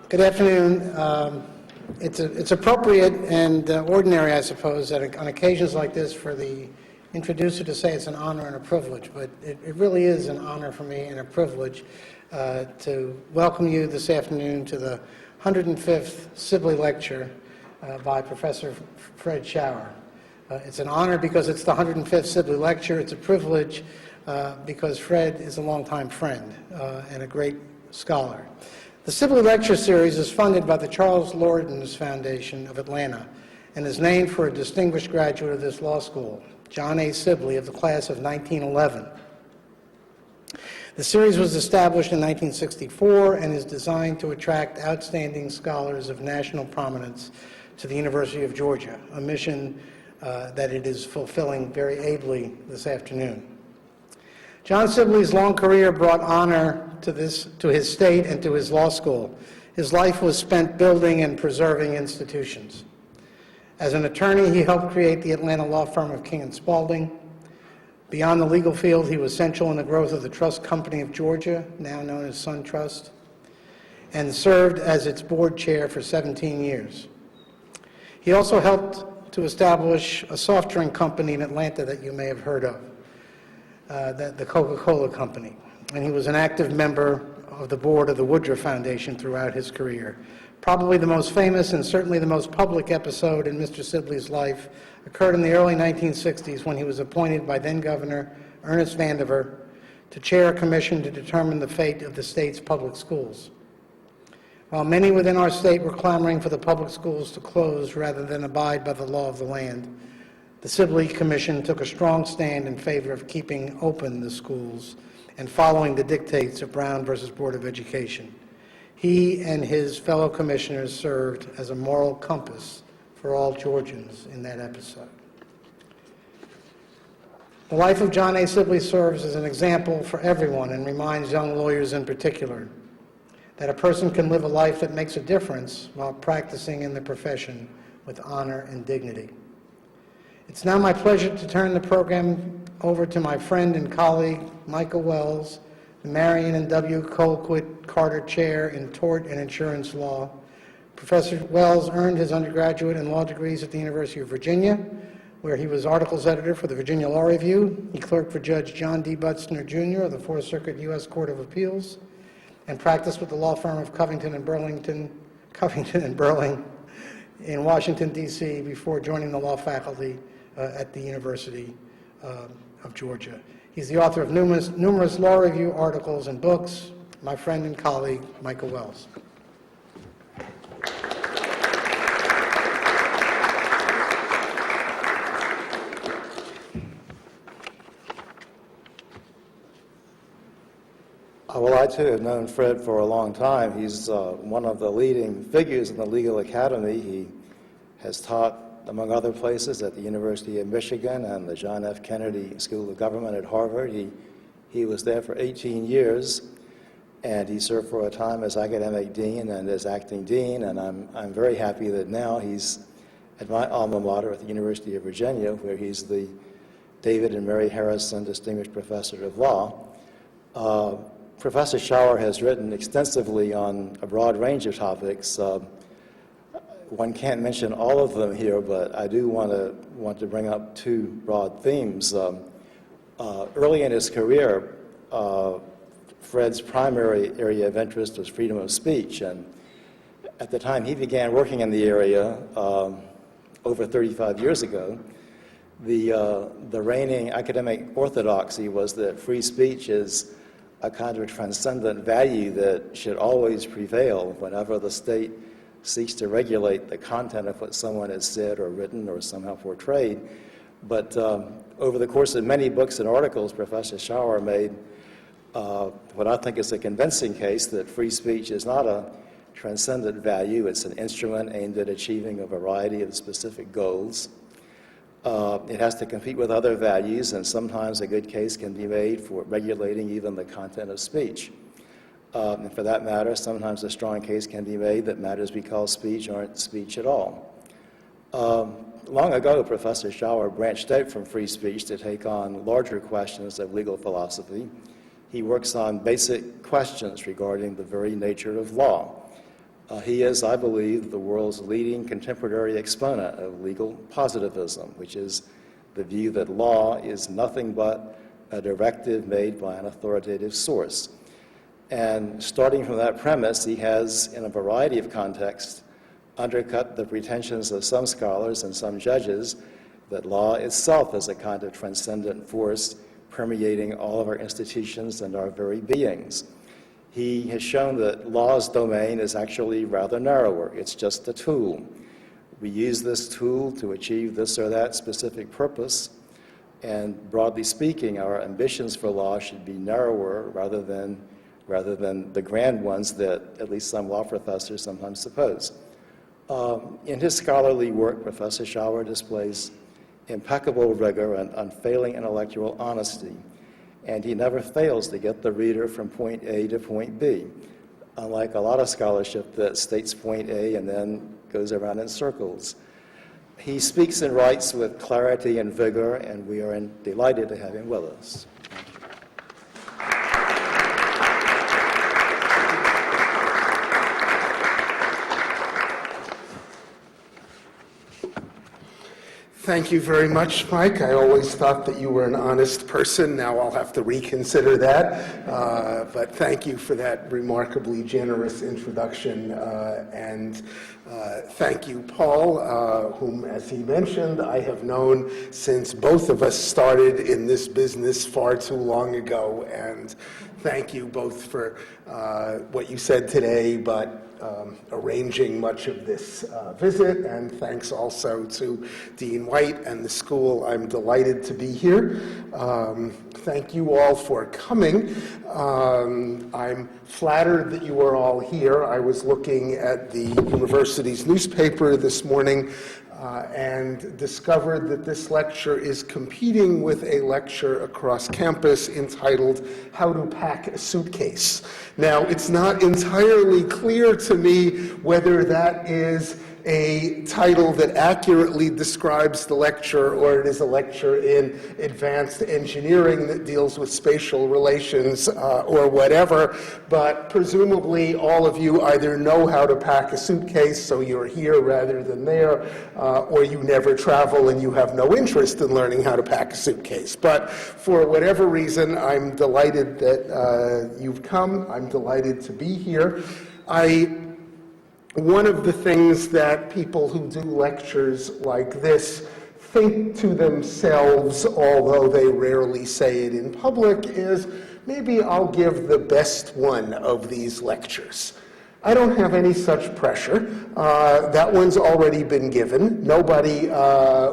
Good afternoon. It's appropriate and ordinary, I suppose, that on occasions like this for the introducer to say it's an honor and a privilege, but it really is an honor for me and a privilege to welcome you this afternoon to the 105th Sibley Lecture by Professor Fred Schauer. It's an honor because it's the 105th Sibley Lecture. It's a privilege because Fred is a longtime friend and a great scholar. The Sibley Lecture Series is funded by the Charles Lawrence Foundation of Atlanta and is named for a distinguished graduate of this law school, John A. Sibley, of the class of 1911. The series was established in 1964 and is designed to attract outstanding scholars of national prominence to the University of Georgia, a mission that it is fulfilling very ably this afternoon. John Sibley's long career brought honor to his state and to his law school. His life was spent building and preserving institutions. As an attorney, he helped create the Atlanta law firm of King & Spalding. Beyond the legal field, he was central in the growth of the Trust Company of Georgia, now known as Sun Trust, and served as its board chair for 17 years. He also helped to establish a soft drink company in Atlanta that you may have heard of, the Coca-Cola Company. And he was an active member of the board of the Woodruff Foundation throughout his career. Probably the most famous and certainly the most public episode in Mr. Sibley's life occurred in the early 1960s when he was appointed by then-Governor Ernest Vandiver to chair a commission to determine the fate of the state's public schools. While many within our state were clamoring for the public schools to close rather than abide by the law of the land, the Sibley Commission took a strong stand in favor of keeping open the schools and following the dictates of Brown versus Board of Education. He and his fellow commissioners served as a moral compass for all Georgians in that episode. The life of John A. Sibley serves as an example for everyone and reminds young lawyers in particular that a person can live a life that makes a difference while practicing in the profession with honor and dignity. It's now my pleasure to turn the program over to my friend and colleague, Michael Wells, the Marion and W. Colquitt Carter Chair in Tort and Insurance Law. Professor Wells earned his undergraduate and law degrees at the University of Virginia, where he was articles editor for the Virginia Law Review. He clerked for Judge John D. Butzner, Jr. of the Fourth Circuit U.S. Court of Appeals and practiced with the law firm of Covington and Burling in Washington, D.C. before joining the law faculty at the University of Georgia. He's the author of numerous law review articles and books. My friend and colleague, Michael Wells. Well, I too have known Fred for a long time. He's one of the leading figures in the legal academy. He has taught, among other places, at the University of Michigan and the John F. Kennedy School of Government at Harvard. He was there for 18 years, and he served for a time as academic dean and as acting dean, and I'm very happy that now he's at my alma mater at the University of Virginia, where he's the David and Mary Harrison Distinguished Professor of Law. Professor Schauer has written extensively on a broad range of topics. One can't mention all of them here, but I do want to bring up two broad themes. Early in his career, Fred's primary area of interest was freedom of speech, and at the time he began working in the area over 35 years ago, the reigning academic orthodoxy was that free speech is a kind of transcendent value that should always prevail whenever the state seeks to regulate the content of what someone has said or written or somehow portrayed. But over the course of many books and articles, Professor Schauer made what I think is a convincing case that free speech is not a transcendent value. It's an instrument aimed at achieving a variety of specific goals. It has to compete with other values, and sometimes a good case can be made for regulating even the content of speech. And for that matter, sometimes a strong case can be made that matters we call speech aren't speech at all. Long ago, Professor Schauer branched out from free speech to take on larger questions of legal philosophy. He works on basic questions regarding the very nature of law. He is, I believe, the world's leading contemporary exponent of legal positivism, which is the view that law is nothing but a directive made by an authoritative source. And starting from that premise, he has, in a variety of contexts, undercut the pretensions of some scholars and some judges that law itself is a kind of transcendent force permeating all of our institutions and our very beings. He has shown that law's domain is actually rather narrower. It's just a tool. We use this tool to achieve this or that specific purpose, and broadly speaking, our ambitions for law should be narrower rather than the grand ones that at least some law professors sometimes suppose. In his scholarly work, Professor Schauer displays impeccable rigor and unfailing intellectual honesty, and he never fails to get the reader from point A to point B, unlike a lot of scholarship that states point A and then goes around in circles. He speaks and writes with clarity and vigor, and we are delighted to have him with us. Thank you very much, Mike. I always thought that you were an honest person. Now I'll have to reconsider that. But thank you for that remarkably generous introduction. And thank you, Paul, whom, as he mentioned, I have known since both of us started in this business far too long ago. And thank you both for what you said today, but arranging much of this visit, and thanks also to Dean White and the school. I'm delighted to be here. Thank you all for coming. I'm flattered that you are all here. I was looking at the university's newspaper this morning and discovered that this lecture is competing with a lecture across campus entitled How to Pack a Suitcase. Now, it's not entirely clear to me whether that is a title that accurately describes the lecture or it is a lecture in advanced engineering that deals with spatial relations or whatever, but presumably all of you either know how to pack a suitcase, so you're here rather than there, or you never travel and you have no interest in learning how to pack a suitcase. But for whatever reason, I'm delighted that you've come. I'm delighted to be here. One of the things that people who do lectures like this think to themselves, although they rarely say it in public, is maybe I'll give the best one of these lectures. I don't have any such pressure. That one's already been given. Nobody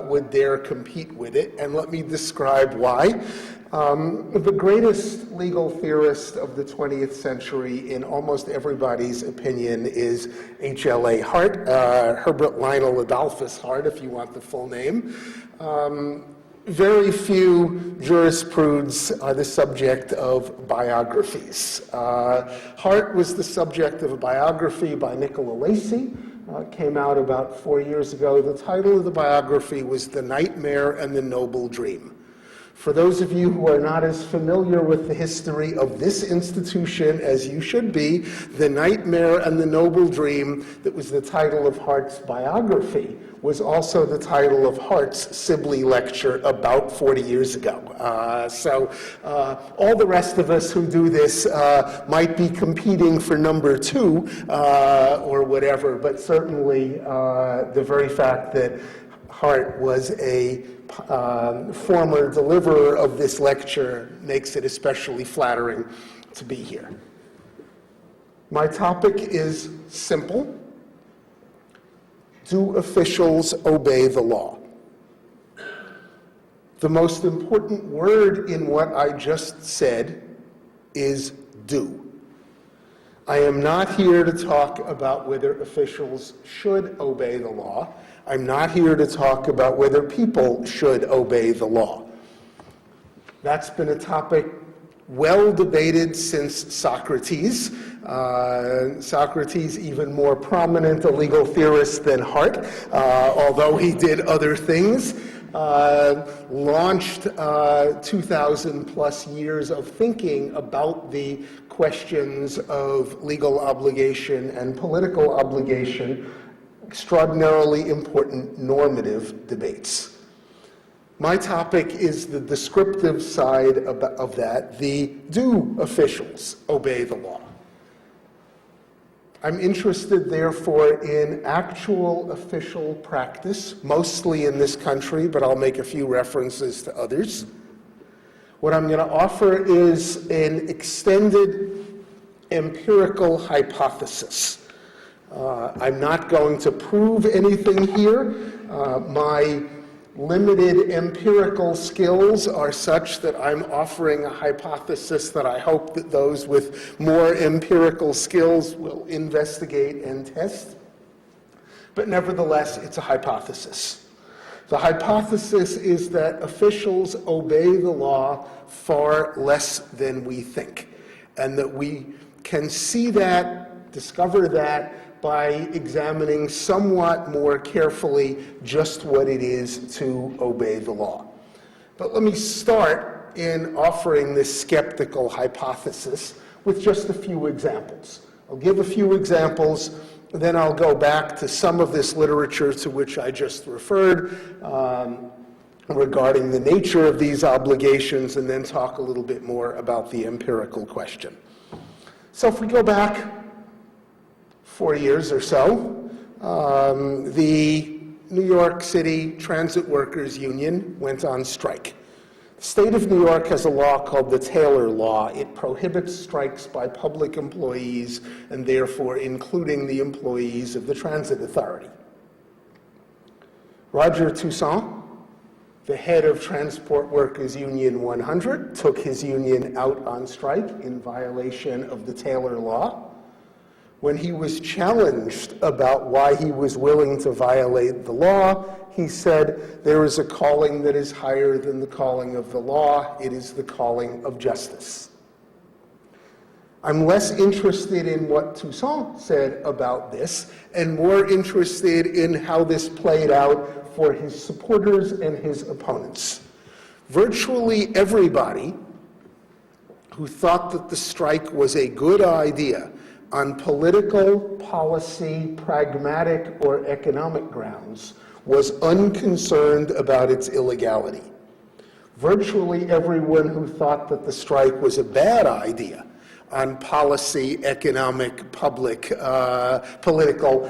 would dare compete with it, and let me describe why. The greatest legal theorist of the 20th century, in almost everybody's opinion, is H.L.A. Hart, Herbert Lionel Adolphus Hart, if you want the full name. Very few jurisprudents are the subject of biographies. Hart was the subject of a biography by Nicola Lacey. Came out about 4 years ago. The title of the biography was The Nightmare and the Noble Dream. For those of you who are not as familiar with the history of this institution as you should be, The Nightmare and the Noble Dream, that was the title of Hart's biography, was also the title of Hart's Sibley Lecture about 40 years ago. So all the rest of us who do this might be competing for number 2 or whatever, but certainly the very fact that Hart was a former deliverer of this lecture makes it especially flattering to be here. My topic is simple. Do officials obey the law? The most important word in what I just said is do. I am not here to talk about whether officials should obey the law. I'm not here to talk about whether people should obey the law. That's been a topic well debated since Socrates. Socrates, even more prominent a legal theorist than Hart, although he did other things. launched 2,000 plus years of thinking about the questions of legal obligation and political obligation, extraordinarily important normative debates. My topic is the descriptive side of that, the do officials obey the law? I'm interested, therefore, in actual official practice, mostly in this country, but I'll make a few references to others. What I'm going to offer is an extended empirical hypothesis. I'm not going to prove anything here. My limited empirical skills are such that I'm offering a hypothesis that I hope that those with more empirical skills will investigate and test. But nevertheless, it's a hypothesis. The hypothesis is that officials obey the law far less than we think, and that we can see that, discover that, by examining somewhat more carefully just what it is to obey the law. But let me start in offering this skeptical hypothesis with just a few examples. I'll give a few examples, then I'll go back to some of this literature to which I just referred regarding the nature of these obligations, and then talk a little bit more about the empirical question. So if we go back 4 years or so, the New York City Transit Workers Union went on strike. The state of New York has a law called the Taylor Law. It prohibits strikes by public employees, and therefore including the employees of the Transit Authority. Roger Toussaint, the head of Transport Workers Union 100, took his union out on strike in violation of the Taylor Law. When he was challenged about why he was willing to violate the law, he said, "There is a calling that is higher than the calling of the law. It is the calling of justice." I'm less interested in what Toussaint said about this, and more interested in how this played out for his supporters and his opponents. Virtually everybody who thought that the strike was a good idea on political, policy, pragmatic, or economic grounds was unconcerned about its illegality. Virtually everyone who thought that the strike was a bad idea on policy, economic, public, political,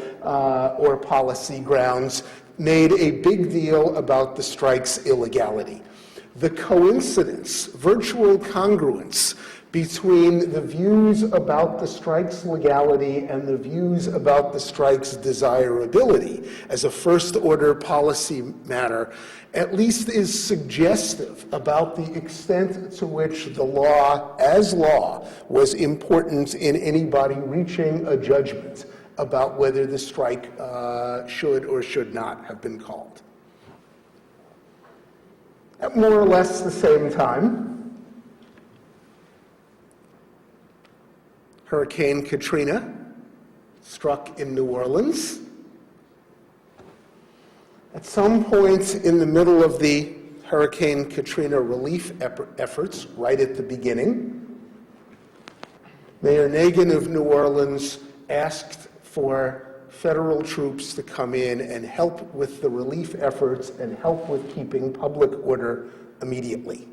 or policy grounds made a big deal about the strike's illegality. The coincidence, virtual congruence, between the views about the strike's legality and the views about the strike's desirability as a first-order policy matter, at least is suggestive about the extent to which the law, as law, was important in anybody reaching a judgment about whether the strike should or should not have been called. At more or less the same time, Hurricane Katrina struck in New Orleans. At some point in the middle of the Hurricane Katrina relief efforts, right at the beginning, Mayor Nagin of New Orleans asked for federal troops to come in and help with the relief efforts and help with keeping public order immediately.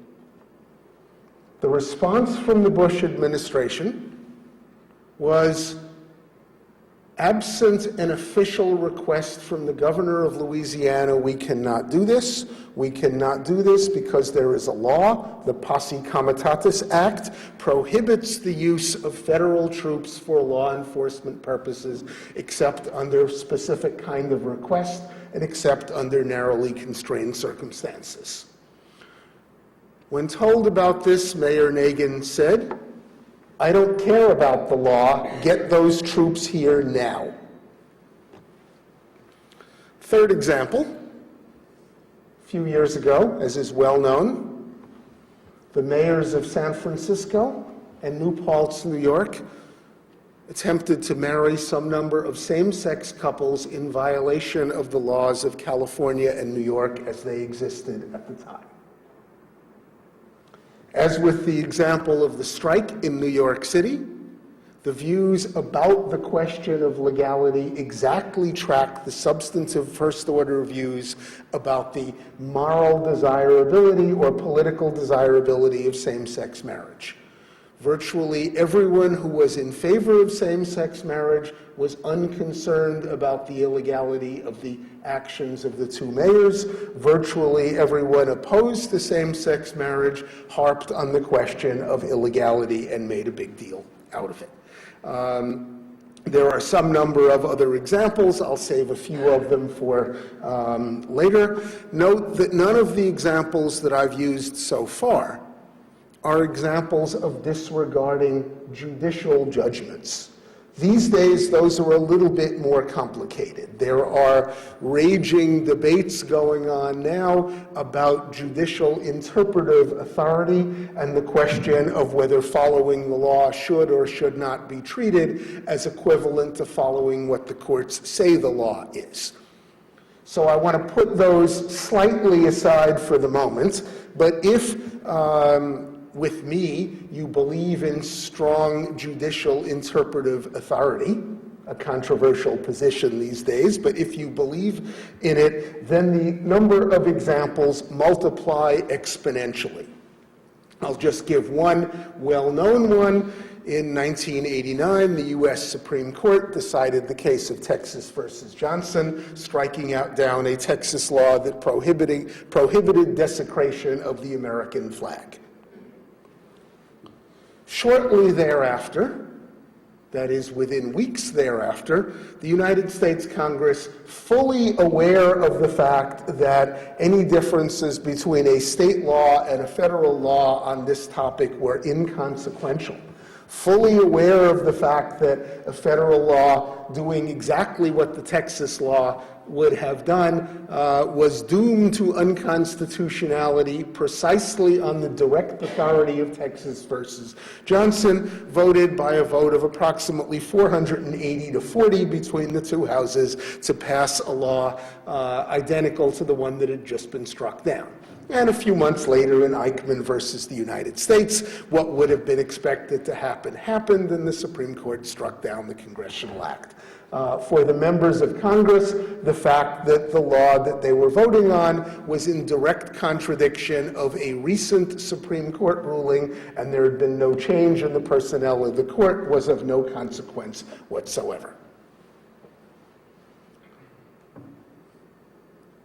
The response from the Bush administration was, absent an official request from the governor of Louisiana, we cannot do this. We cannot do this because there is a law. The Posse Comitatus Act prohibits the use of federal troops for law enforcement purposes except under specific kind of request and except under narrowly constrained circumstances. When told about this, Mayor Nagin said, "I don't care about the law. Get those troops here now." Third example, a few years ago, as is well known, the mayors of San Francisco and New Paltz, New York, attempted to marry some number of same-sex couples in violation of the laws of California and New York as they existed at the time. As with the example of the strike in New York City, the views about the question of legality exactly track the substantive first-order views about the moral desirability or political desirability of same-sex marriage. Virtually everyone who was in favor of same-sex marriage was unconcerned about the illegality of the actions of the two mayors. Virtually everyone opposed to same-sex marriage harped on the question of illegality and made a big deal out of it. There are some number of other examples. I'll save a few of them for later. Note that none of the examples that I've used so far are examples of disregarding judicial judgments. These days, those are a little bit more complicated. There are raging debates going on now about judicial interpretive authority and the question of whether following the law should or should not be treated as equivalent to following what the courts say the law is. So I want to put those slightly aside for the moment, but if with me, you believe in strong judicial interpretive authority, a controversial position these days, but if you believe in it, then the number of examples multiply exponentially. I'll just give one well-known one. In 1989, the U.S. Supreme Court decided the case of Texas versus Johnson, striking down a Texas law that prohibited desecration of the American flag. Shortly thereafter, that is within weeks thereafter, the United States Congress, fully aware of the fact that any differences between a state law and a federal law on this topic were inconsequential, fully aware of the fact that a federal law doing exactly what the Texas law would have done was doomed to unconstitutionality precisely on the direct authority of Texas versus Johnson, voted by a vote of approximately 480 to 40 between the two houses to pass a law identical to the one that had just been struck down. And a few months later, in Eichmann versus the United States, what would have been expected to happen happened, and the Supreme Court struck down the Congressional Act. For the members of Congress, the fact that the law that they were voting on was in direct contradiction of a recent Supreme Court ruling, and there had been no change in the personnel of the court, was of no consequence whatsoever.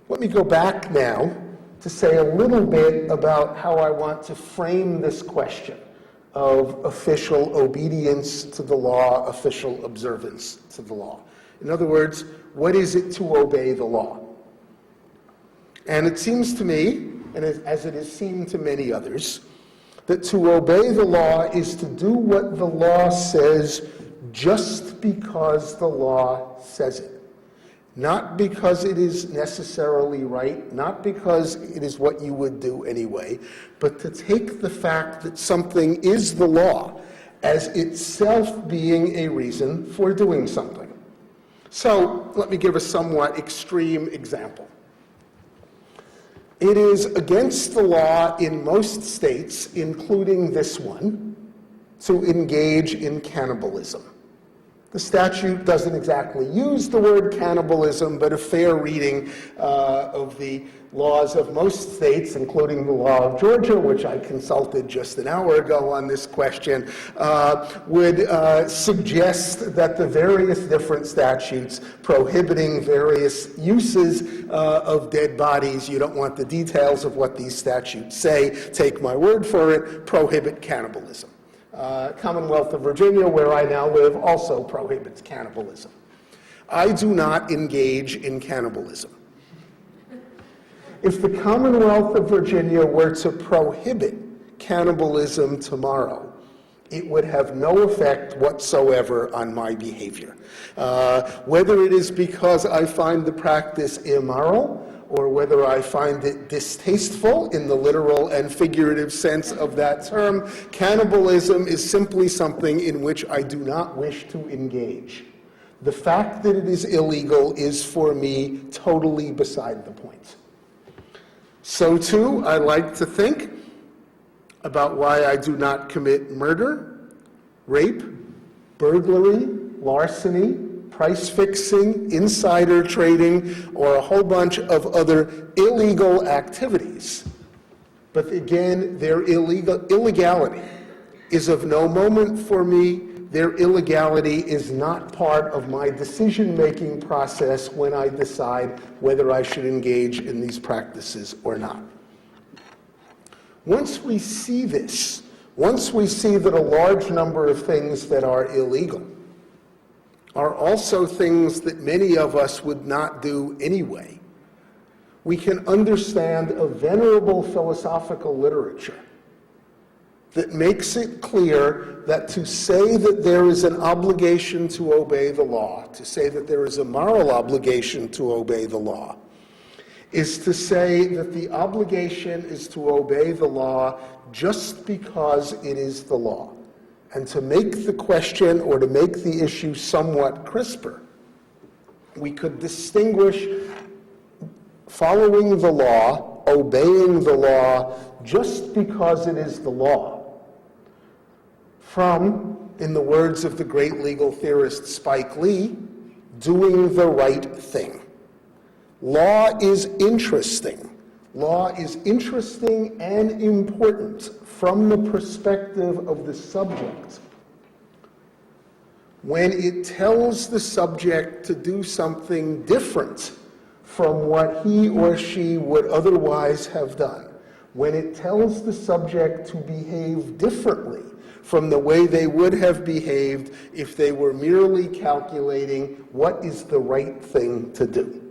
Let me go back now to say a little bit about how I want to frame this question of official obedience to the law, official observance to the law. In other words, what is it to obey the law? And it seems to me, and as it has seemed to many others, that to obey the law is to do what the law says just because the law says it. Not because it is necessarily right, not because it is what you would do anyway, but to take the fact that something is the law as itself being a reason for doing something. So let me give a somewhat extreme example. It is against the law in most states, including this one, to engage in cannibalism. The statute doesn't exactly use the word cannibalism, but a fair reading of the laws of most states, including the law of Georgia, which I consulted just an hour ago on this question, would suggest that the various different statutes prohibiting various uses of dead bodies, you don't want the details of what these statutes say, take my word for it, prohibit cannibalism. Commonwealth of Virginia, where I now live, also prohibits cannibalism. I do not engage in cannibalism. If the Commonwealth of Virginia were to prohibit cannibalism tomorrow, it would have no effect whatsoever on my behavior. Whether it is because I find the practice immoral, or whether I find it distasteful in the literal and figurative sense of that term, cannibalism is simply something in which I do not wish to engage. The fact that it is illegal is, for me, totally beside the point. So, too, I like to think about why I do not commit murder, rape, burglary, larceny, price fixing, insider trading, or a whole bunch of other illegal activities. But again, their illegality is of no moment for me. Their illegality is not part of my decision-making process when I decide whether I should engage in these practices or not. Once we see this, once we see that a large number of things that are illegal are also things that many of us would not do anyway, we can understand a venerable philosophical literature that makes it clear that to say that there is an obligation to obey the law, to say that there is a moral obligation to obey the law, is to say that the obligation is to obey the law just because it is the law. And to make the question or to make the issue somewhat crisper, we could distinguish following the law, obeying the law just because it is the law, from, in the words of the great legal theorist Spike Lee, doing the right thing. Law is interesting. Law is interesting and important from the perspective of the subject when it tells the subject to do something different from what he or she would otherwise have done, when it tells the subject to behave differently from the way they would have behaved if they were merely calculating what is the right thing to do.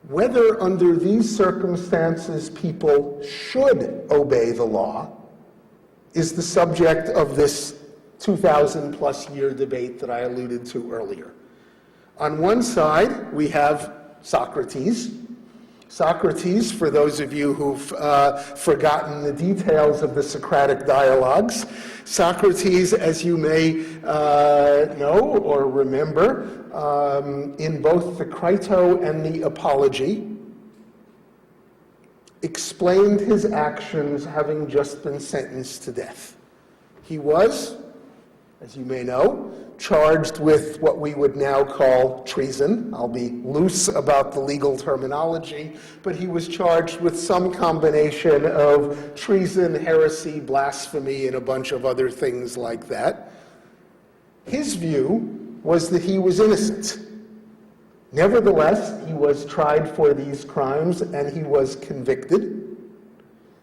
Whether under these circumstances people should obey the law is the subject of this 2,000-plus year debate that I alluded to earlier. On one side, we have Socrates. Socrates, for those of you who've forgotten the details of the Socratic dialogues, Socrates, as you may know or remember, in both the Crito and the Apology, explained his actions having just been sentenced to death. He was, as you may know, charged with what we would now call treason. I'll be loose about the legal terminology, but he was charged with some combination of treason, heresy, blasphemy, and a bunch of other things like that. His view was that he was innocent. Nevertheless, he was tried for these crimes and he was convicted,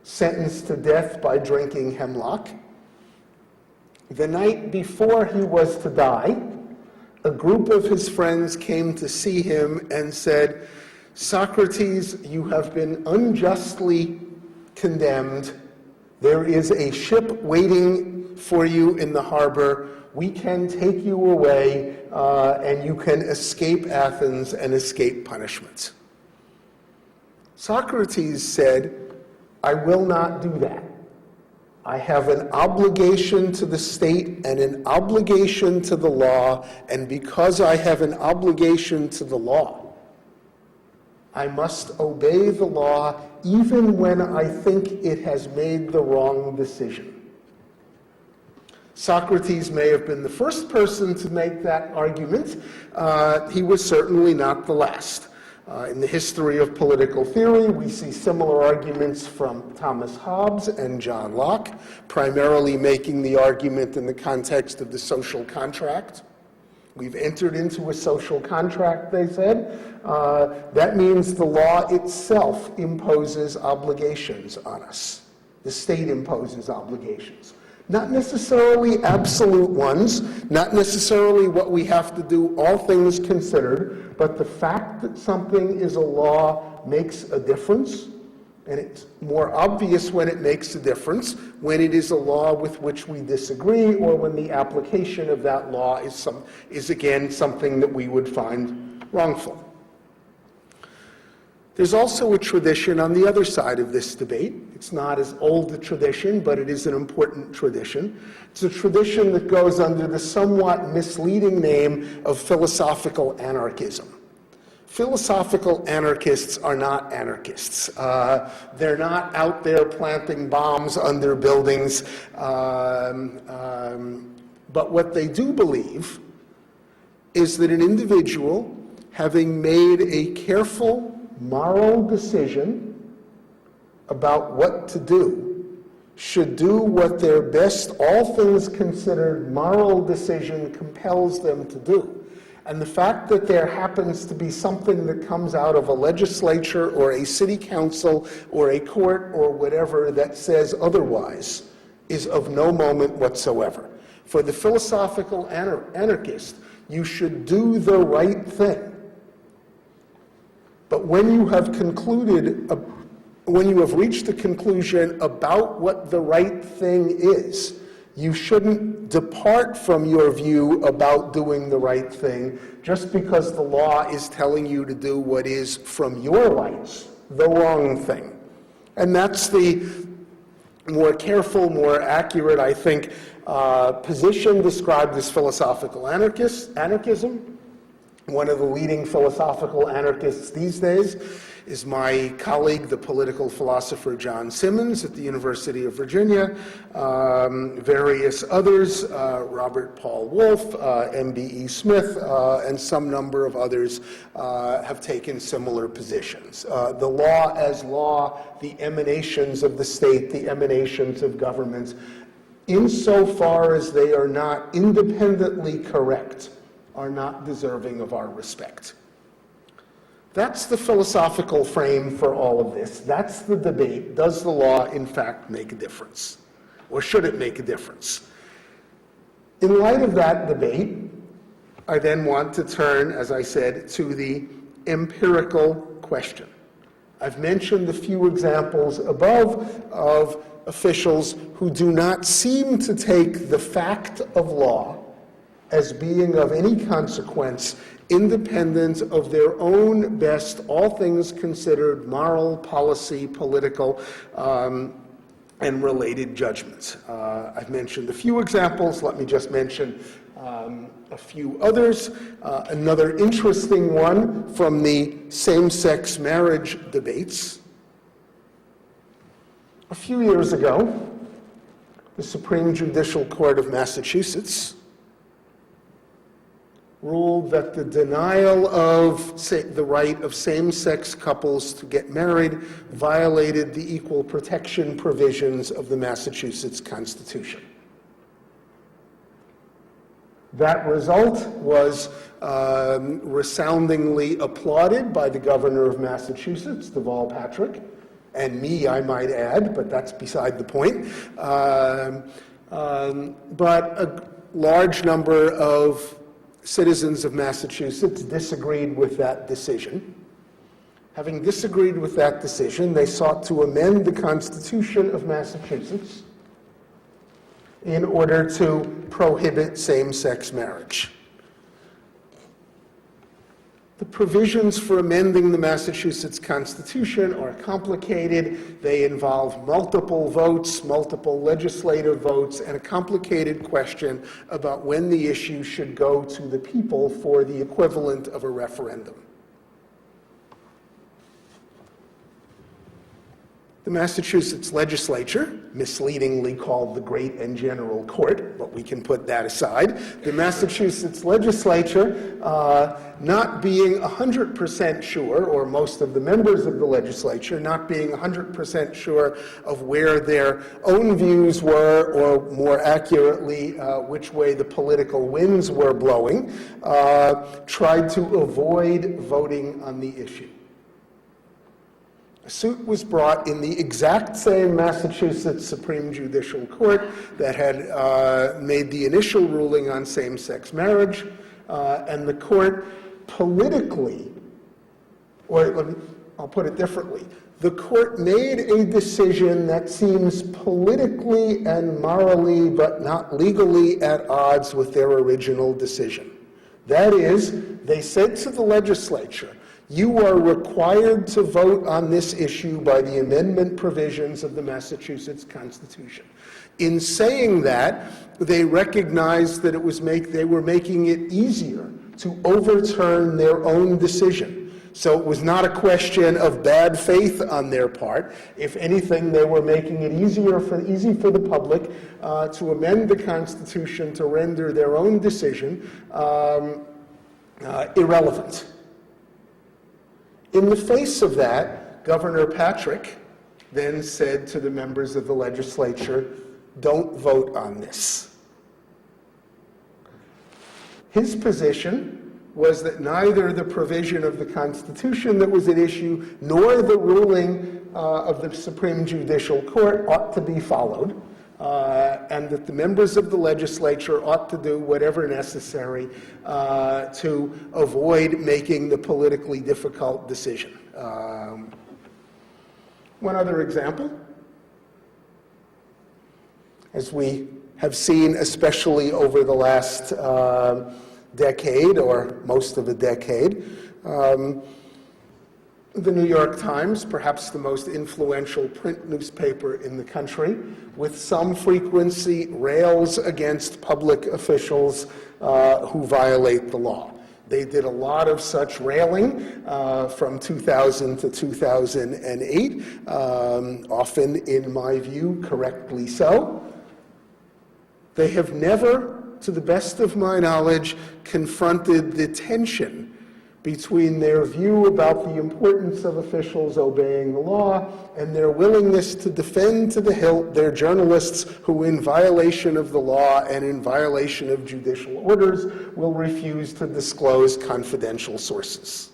sentenced to death by drinking hemlock. The night before he was to die, a group of his friends came to see him and said, "Socrates, you have been unjustly condemned. There is a ship waiting for you in the harbor. We can take you away and you can escape Athens and escape punishment." Socrates said, "I will not do that. I have an obligation to the state and an obligation to the law, and because I have an obligation to the law, I must obey the law even when I think it has made the wrong decision." Socrates may have been the first person to make that argument. He was certainly not the last. In the history of political theory, we see similar arguments from Thomas Hobbes and John Locke, primarily making the argument in the context of the social contract. We've entered into a social contract, they said. That means the law itself imposes obligations on us. The state imposes obligations. Not necessarily absolute ones, not necessarily what we have to do, all things considered, but the fact that something is a law makes a difference, and it's more obvious when it makes a difference, when it is a law with which we disagree, or when the application of that law is again something that we would find wrongful. There's also a tradition on the other side of this debate. It's not as old a tradition, but it is an important tradition. It's a tradition that goes under the somewhat misleading name of philosophical anarchism. Philosophical anarchists are not anarchists. They're not out there planting bombs under buildings. But what they do believe is that an individual, having made a careful moral decision about what to do, should do what their best, all things considered, moral decision compels them to do. And the fact that there happens to be something that comes out of a legislature or a city council or a court or whatever that says otherwise is of no moment whatsoever. For the philosophical anarchist, you should do the right thing. But when you have concluded, when you have reached a conclusion about what the right thing is, you shouldn't depart from your view about doing the right thing just because the law is telling you to do what is, from your rights, the wrong thing. And that's the more careful, more accurate, I think, position described as philosophical anarchism. One of the leading philosophical anarchists these days is my colleague, the political philosopher John Simmons at the University of Virginia, various others, Robert Paul Wolff, M.B.E. Smith, and some number of others have taken similar positions. The law as law, the emanations of the state, the emanations of governments, insofar as they are not independently correct, are not deserving of our respect. That's the philosophical frame for all of this. That's the debate. Does the law, in fact, make a difference? Or should it make a difference? In light of that debate, I then want to turn, as I said, to the empirical question. I've mentioned a few examples above of officials who do not seem to take the fact of law as being of any consequence, independent of their own best, all things considered, moral, policy, political, and related judgments. I've mentioned a few examples. Let me just mention a few others. Another interesting one from the same-sex marriage debates. A few years ago, the Supreme Judicial Court of Massachusetts ruled that the denial of the right of same-sex couples to get married violated the equal protection provisions of the Massachusetts Constitution. That result was resoundingly applauded by the governor of Massachusetts, Deval Patrick, and me, I might add, but that's beside the point. But a large number of citizens of Massachusetts disagreed with that decision. Having disagreed with that decision, they sought to amend the Constitution of Massachusetts in order to prohibit same-sex marriage. The provisions for amending the Massachusetts Constitution are complicated. They involve multiple votes, multiple legislative votes, and a complicated question about when the issue should go to the people for the equivalent of a referendum. The Massachusetts legislature, misleadingly called the Great and General Court, but we can put that aside. The Massachusetts legislature, not being 100% sure, or most of the members of the legislature not being 100% sure of where their own views were, or more accurately, which way the political winds were blowing, tried to avoid voting on the issue. A suit was brought in the exact same Massachusetts Supreme Judicial Court that had made the initial ruling on same-sex marriage, and the court politically, or I'll put it differently, the court made a decision that seems politically and morally, but not legally, at odds with their original decision. That is, they said to the legislature, you are required to vote on this issue by the amendment provisions of the Massachusetts Constitution. In saying that, they recognized that they were making it easier to overturn their own decision. So it was not a question of bad faith on their part. If anything, they were making it easy for the public to amend the Constitution to render their own decision irrelevant. In the face of that, Governor Patrick then said to the members of the legislature, don't vote on this. His position was that neither the provision of the Constitution that was at issue nor the ruling of the Supreme Judicial Court ought to be followed, and that the members of the legislature ought to do whatever necessary to avoid making the politically difficult decision. One other example, as we have seen especially over the last decade, or most of a decade, the New York Times, perhaps the most influential print newspaper in the country, with some frequency rails against public officials who violate the law. They did a lot of such railing from 2000 to 2008, often, in my view, correctly so. They have never, to the best of my knowledge, confronted the tension between their view about the importance of officials obeying the law and their willingness to defend to the hilt their journalists who, in violation of the law and in violation of judicial orders, will refuse to disclose confidential sources.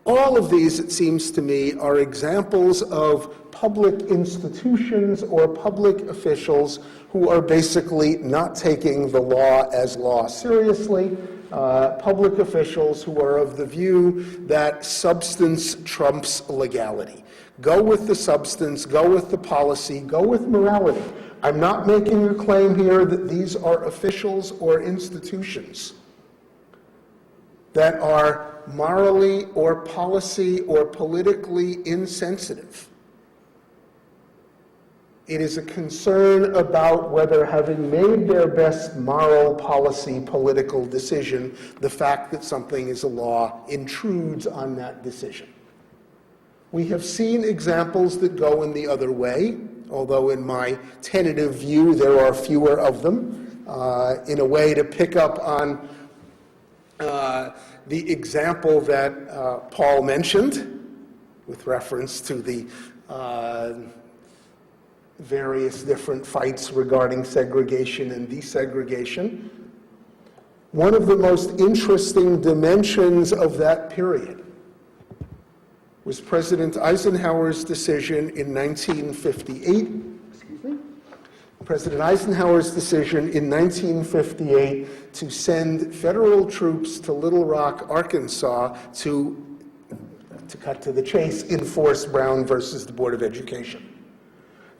All of these, it seems to me, are examples of public institutions or public officials who are basically not taking the law as law seriously, public officials who are of the view that substance trumps legality. Go with the substance, go with the policy, go with morality. I'm not making a claim here that these are officials or institutions that are morally or policy or politically insensitive. It is a concern about whether, having made their best moral, policy, political decision, the fact that something is a law intrudes on that decision. We have seen examples that go in the other way, although in my tentative view there are fewer of them, in a way to pick up on the example that Paul mentioned with reference to the various different fights regarding segregation and desegregation. One of the most interesting dimensions of that period was President Eisenhower's decision in 1958. President Eisenhower's decision in 1958 to send federal troops to Little Rock, Arkansas to cut to the chase, enforce Brown versus the Board of Education.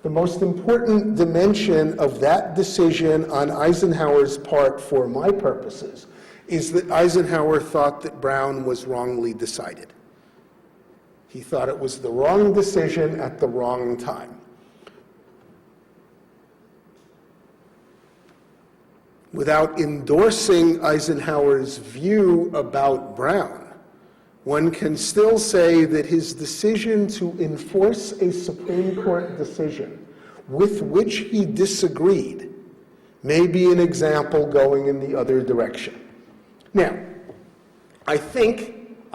The most important dimension of that decision on Eisenhower's part, for my purposes, is that Eisenhower thought that Brown was wrongly decided. He thought it was the wrong decision at the wrong time. Without endorsing Eisenhower's view about Brown, one can still say that his decision to enforce a Supreme Court decision with which he disagreed may be an example going in the other direction. Now, I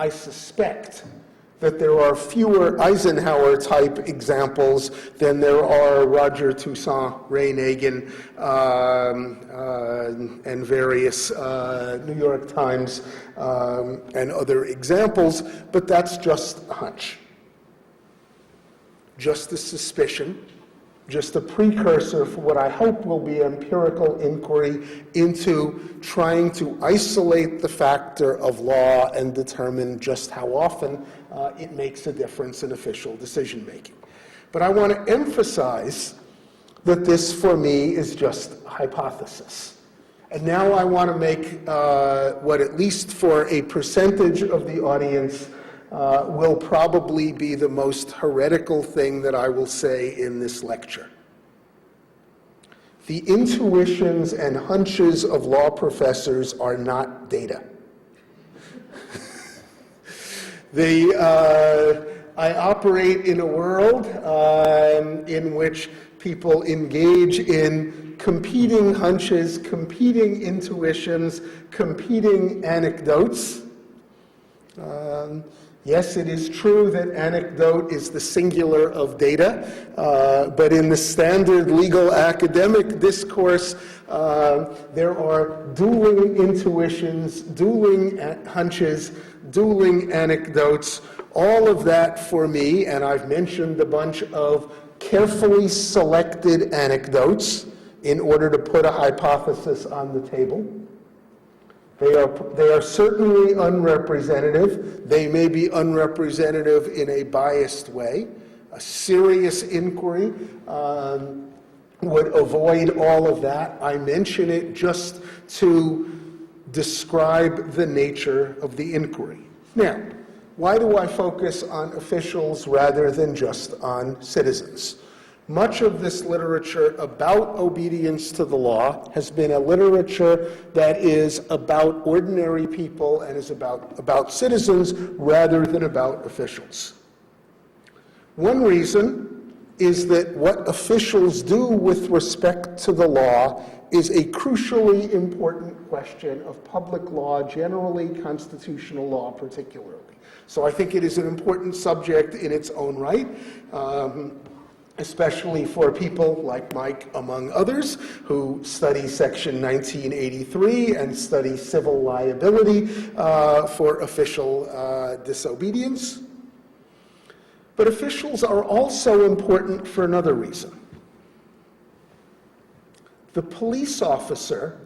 suspect that there are fewer Eisenhower-type examples than there are Roger Toussaint, Ray Nagin, and various New York Times and other examples, but that's just a hunch, just a suspicion, just a precursor for what I hope will be empirical inquiry into trying to isolate the factor of law and determine just how often it makes a difference in official decision-making. But I want to emphasize that this, for me, is just a hypothesis. And now I want to make what, at least for a percentage of the audience, will probably be the most heretical thing that I will say in this lecture. The intuitions and hunches of law professors are not data. I operate in a world in which people engage in competing hunches, competing intuitions, competing anecdotes. Yes, it is true that anecdote is the singular of data, but in the standard legal academic discourse, there are dueling intuitions, dueling hunches, dueling anecdotes, all of that for me, and I've mentioned a bunch of carefully selected anecdotes in order to put a hypothesis on the table. They are certainly unrepresentative. They may be unrepresentative in a biased way. A serious inquiry would avoid all of that. I mention it just to describe the nature of the inquiry. Now, why do I focus on officials rather than just on citizens? Much of this literature about obedience to the law has been a literature that is about ordinary people and is about citizens rather than about officials. One reason is that what officials do with respect to the law is a crucially important question of public law generally, constitutional law particularly. So I think it is an important subject in its own right. Especially for people like Mike, among others, who study Section 1983 and study civil liability for official disobedience. But officials are also important for another reason. The police officer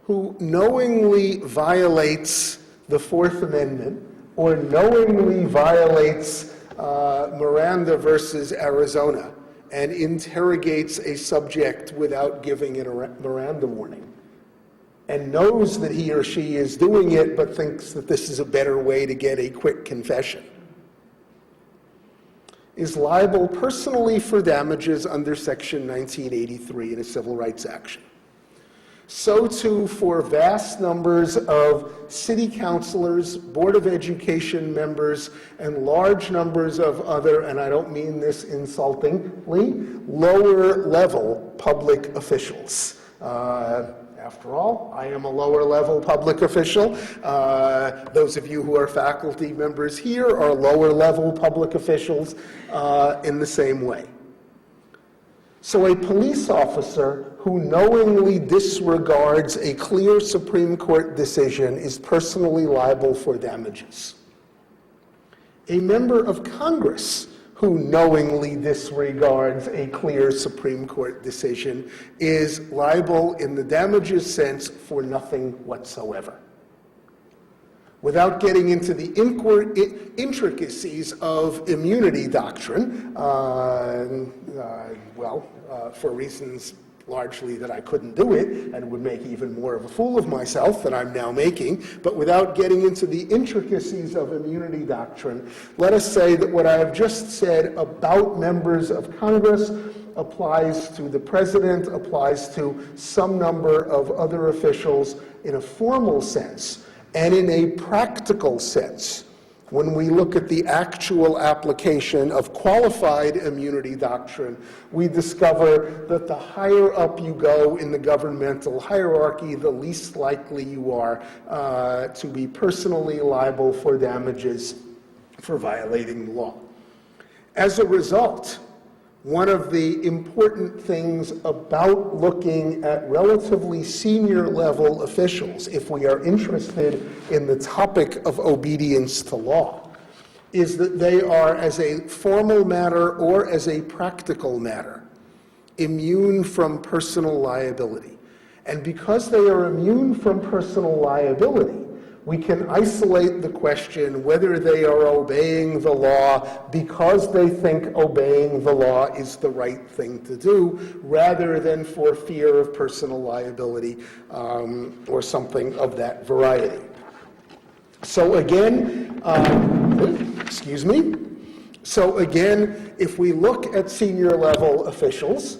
who knowingly violates the Fourth Amendment or knowingly violates Miranda versus Arizona and interrogates a subject without giving it a Miranda warning, and knows that he or she is doing it but thinks that this is a better way to get a quick confession, is liable personally for damages under Section 1983 in a civil rights action. So too for vast numbers of city councilors, Board of Education members, and large numbers of other, and I don't mean this insultingly, lower level public officials. After all, I am a lower level public official. Those of you who are faculty members here are lower level public officials in the same way. So a police officer who knowingly disregards a clear Supreme Court decision is personally liable for damages. A member of Congress who knowingly disregards a clear Supreme Court decision is liable in the damages sense for nothing whatsoever. Without getting into the intricacies of immunity doctrine, for reasons largely that I couldn't do it and would make even more of a fool of myself than I'm now making, but without getting into the intricacies of immunity doctrine, let us say that what I have just said about members of Congress applies to the president, applies to some number of other officials in a formal sense, and in a practical sense. When we look at the actual application of qualified immunity doctrine, we discover that the higher up you go in the governmental hierarchy, the least likely you are to be personally liable for damages for violating the law. As a result, one of the important things about looking at relatively senior level officials, if we are interested in the topic of obedience to law, is that they are, as a formal matter or as a practical matter, immune from personal liability. And because they are immune from personal liability, we can isolate the question whether they are obeying the law because they think obeying the law is the right thing to do, rather than for fear of personal liability or something of that variety. So again, excuse me. So again, if we look at senior level officials,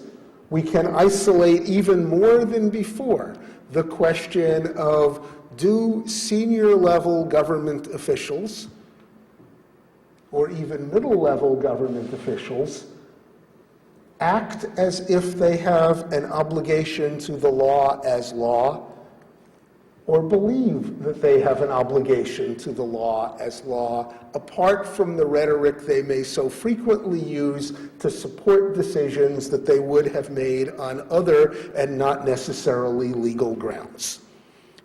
we can isolate even more than before the question of, do senior level government officials, or even middle level government officials, act as if they have an obligation to the law as law, or believe that they have an obligation to the law as law, apart from the rhetoric they may so frequently use to support decisions that they would have made on other and not necessarily legal grounds.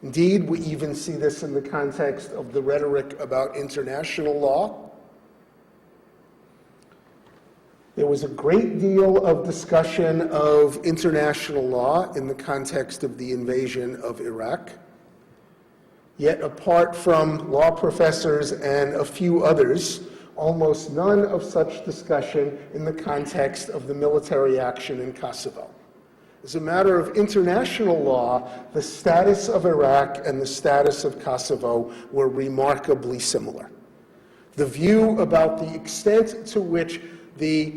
Indeed, we even see this in the context of the rhetoric about international law. There was a great deal of discussion of international law in the context of the invasion of Iraq. Yet apart from law professors and a few others, almost none of such discussion in the context of the military action in Kosovo. As a matter of international law, the status of Iraq and the status of Kosovo were remarkably similar. The view about the extent to which the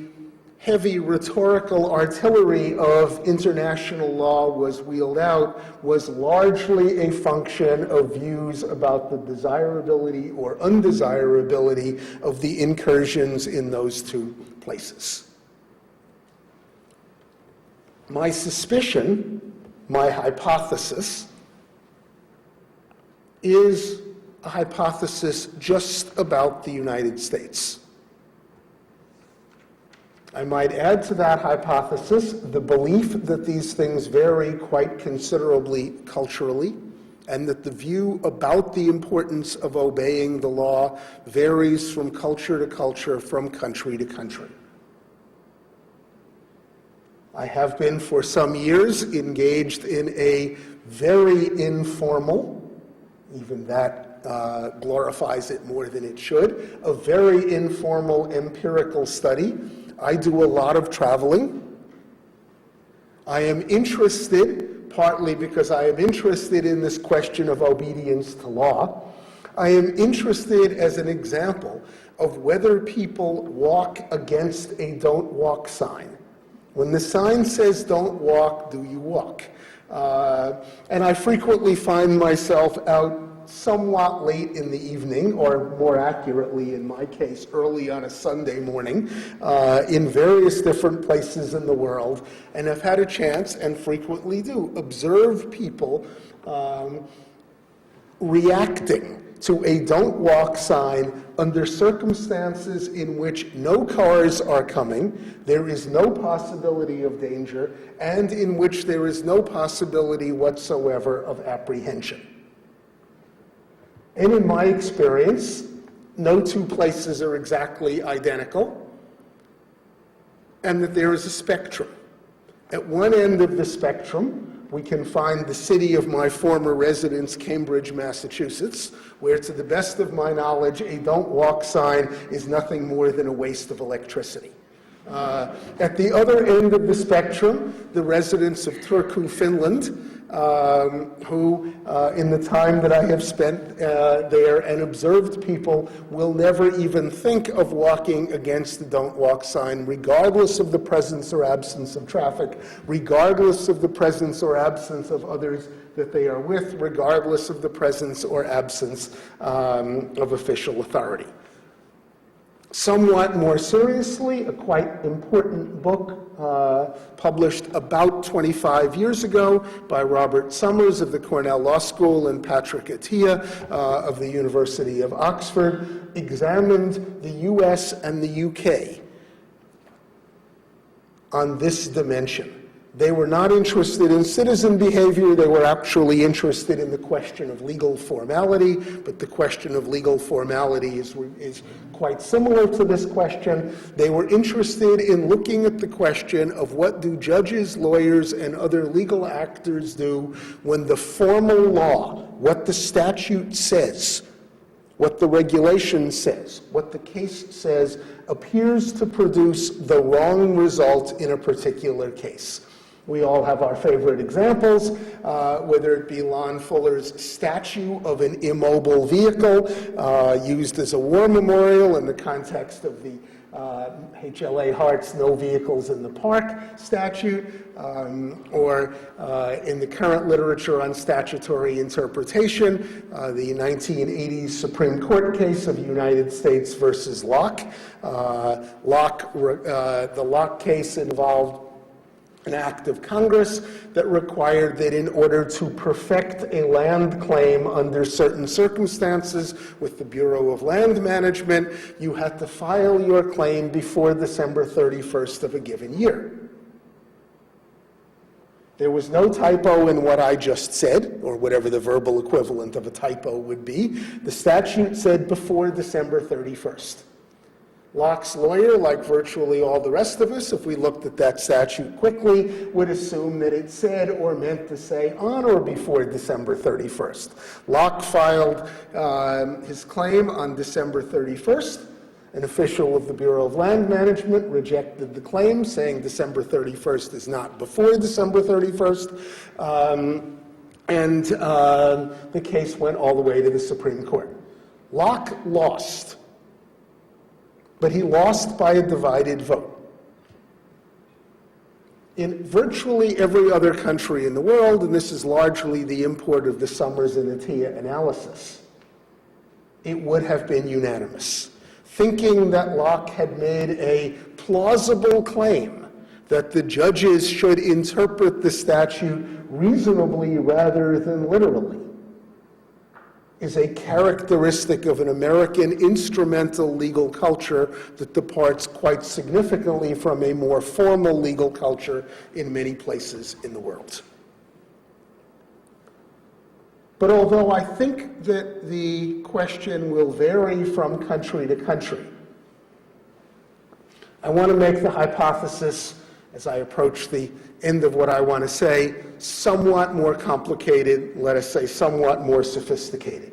heavy rhetorical artillery of international law was wheeled out was largely a function of views about the desirability or undesirability of the incursions in those two places. My suspicion, my hypothesis, is a hypothesis just about the United States. I might add to that hypothesis the belief that these things vary quite considerably culturally, and that the view about the importance of obeying the law varies from culture to culture, from country to country. I have been for some years engaged in a very informal, even that glorifies it more than it should, a very informal empirical study. I do a lot of traveling. I am interested, partly because I am interested in this question of obedience to law. I am interested as an example of whether people walk against a don't walk sign. When the sign says don't walk, do you walk? And I frequently find myself out somewhat late in the evening, or more accurately in my case, early on a Sunday morning, in various different places in the world, and have had a chance, and frequently do, observe people reacting to a don't walk sign under circumstances in which no cars are coming, there is no possibility of danger, and in which there is no possibility whatsoever of apprehension. And in my experience, no two places are exactly identical, and that there is a spectrum. At one end of the spectrum, we can find the city of my former residence, Cambridge, Massachusetts, where, to the best of my knowledge, a don't walk sign is nothing more than a waste of electricity. At the other end of the spectrum, the residents of Turku, Finland, who, in the time that I have spent there and observed people, will never even think of walking against the don't walk sign, regardless of the presence or absence of traffic, regardless of the presence or absence of others that they are with, regardless of the presence or absence of official authority. Somewhat more seriously, a quite important book published about 25 years ago by Robert Summers of the Cornell Law School and Patrick Attia of the University of Oxford examined the US and the UK on this dimension. They were not interested in citizen behavior. They were actually interested in the question of legal formality, but the question of legal formality is quite similar to this question. They were interested in looking at the question of what do judges, lawyers, and other legal actors do when the formal law, what the statute says, what the regulation says, what the case says, appears to produce the wrong result in a particular case. We all have our favorite examples, whether it be Lon Fuller's statue of an immobile vehicle used as a war memorial in the context of the HLA Hart's No Vehicles in the Park statute, or in the current literature on statutory interpretation, the 1980s Supreme Court case of United States versus Locke. The Locke case involved an act of Congress that required that in order to perfect a land claim under certain circumstances with the Bureau of Land Management, you had to file your claim before December 31st of a given year. There was no typo in what I just said, or whatever the verbal equivalent of a typo would be. The statute said before December 31st. Locke's lawyer, like virtually all the rest of us, if we looked at that statute quickly, would assume that it said or meant to say on or before December 31st. Locke filed his claim on December 31st. An official of the Bureau of Land Management rejected the claim, saying December 31st is not before December 31st. The case went all the way to the Supreme Court. Locke lost. But he lost by a divided vote. In virtually every other country in the world, and this is largely the import of the Summers and Atiyah analysis, it would have been unanimous. Thinking that Locke had made a plausible claim that the judges should interpret the statute reasonably rather than literally is a characteristic of an American instrumental legal culture that departs quite significantly from a more formal legal culture in many places in the world. But although I think that the question will vary from country to country, I want to make the hypothesis, as I approach the end of what I want to say, somewhat more complicated, let us say somewhat more sophisticated.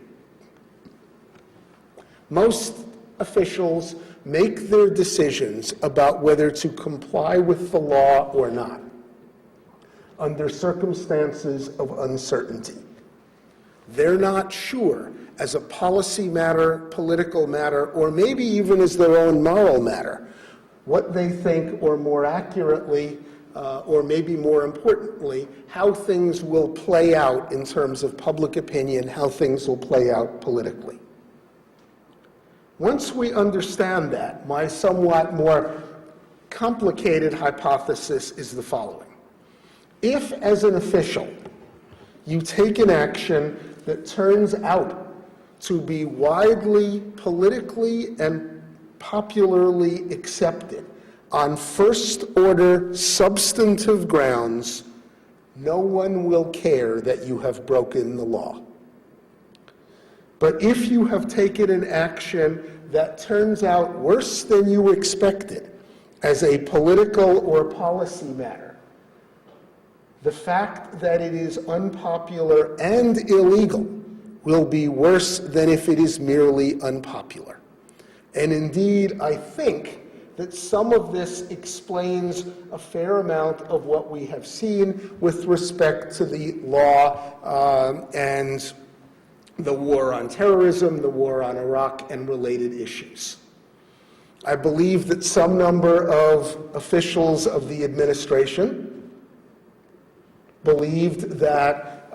Most officials make their decisions about whether to comply with the law or not under circumstances of uncertainty. They're not sure, as a policy matter, political matter, or maybe even as their own moral matter, what they think, or more accurately, or maybe more importantly, how things will play out in terms of public opinion, how things will play out politically. Once we understand that, my somewhat more complicated hypothesis is the following. If, as an official, you take an action that turns out to be widely, politically, and popularly accepted on first-order substantive grounds, no one will care that you have broken the law. But if you have taken an action that turns out worse than you expected as a political or policy matter, the fact that it is unpopular and illegal will be worse than if it is merely unpopular. And indeed, I think that some of this explains a fair amount of what we have seen with respect to the law and the war on terrorism, the war on Iraq, and related issues. I believe that some number of officials of the administration believed that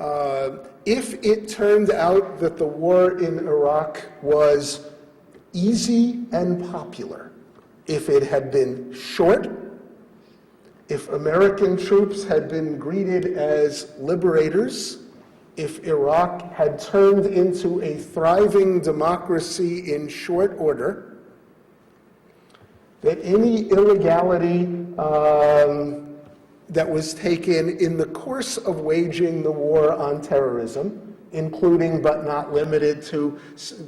if it turned out that the war in Iraq was easy and popular, if it had been short, if American troops had been greeted as liberators, if Iraq had turned into a thriving democracy in short order, that any illegality that was taken in the course of waging the war on terrorism, including but not limited to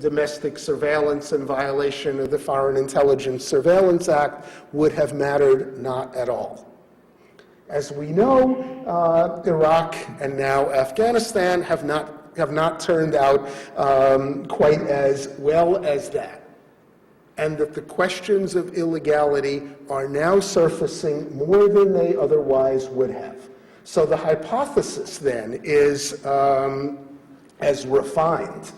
domestic surveillance and violation of the Foreign Intelligence Surveillance Act, would have mattered not at all. As we know, Iraq and now Afghanistan have not turned out quite as well as that, and that the questions of illegality are now surfacing more than they otherwise would have. So the hypothesis then is, as refined,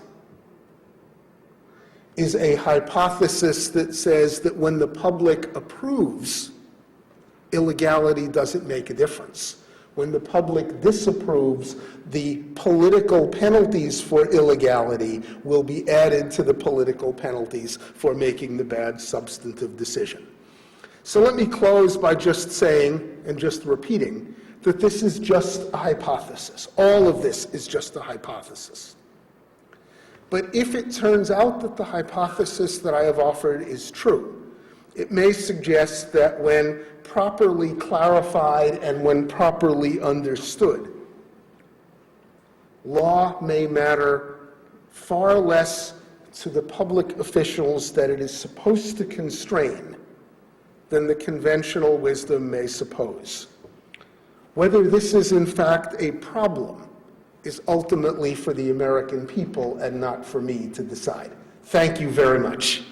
is a hypothesis that says that when the public approves, illegality doesn't make a difference. When the public disapproves, the political penalties for illegality will be added to the political penalties for making the bad substantive decision. So let me close by just saying and just repeating that this is just a hypothesis. All of this is just a hypothesis. But if it turns out that the hypothesis that I have offered is true, it may suggest that when properly clarified and when properly understood, law may matter far less to the public officials that it is supposed to constrain than the conventional wisdom may suppose. Whether this is in fact a problem is ultimately for the American people and not for me to decide. Thank you very much.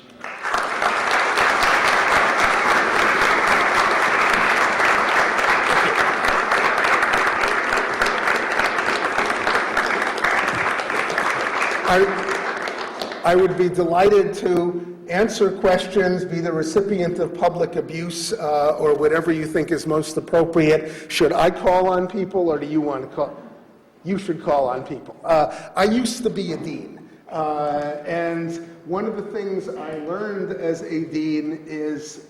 I would be delighted to answer questions, be the recipient of public abuse, or whatever you think is most appropriate. Should I call on people, or do you want to call? You should call on people. I used to be a dean, and one of the things I learned as a dean is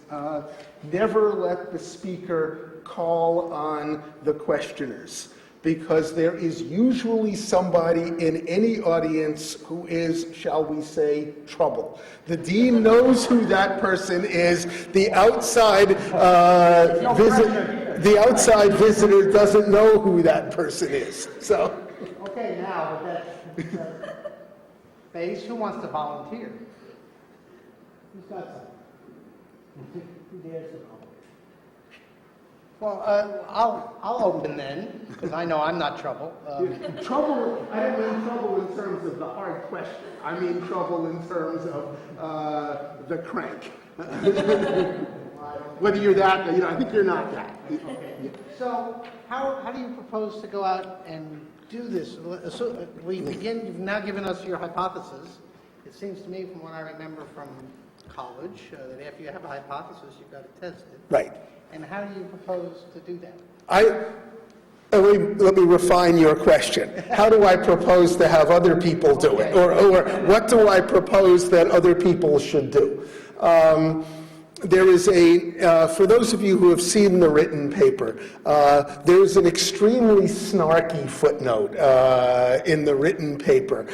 never let the speaker call on the questioners, because there is usually somebody in any audience who is, shall we say, trouble. The dean knows who that person is. The outside visitor doesn't know who that person is. So. Okay, now with that phase, who wants to volunteer? Who's got something? Who dares to volunteer? Well, I'll open then, because I know I'm not trouble. Trouble, I don't mean trouble in terms of the hard question. I mean trouble in terms of the crank. Whether you're that, I think you're not that. Okay. So how do you propose to go out and do this? So we begin, you've now given us your hypothesis. It seems to me, from what I remember from college, that after you have a hypothesis, you've got to test it. Right. And how do you propose to do that? Let me refine your question. How do I propose to have other people do it? Or what do I propose that other people should do? There is for those of you who have seen the written paper, there's an extremely snarky footnote in the written paper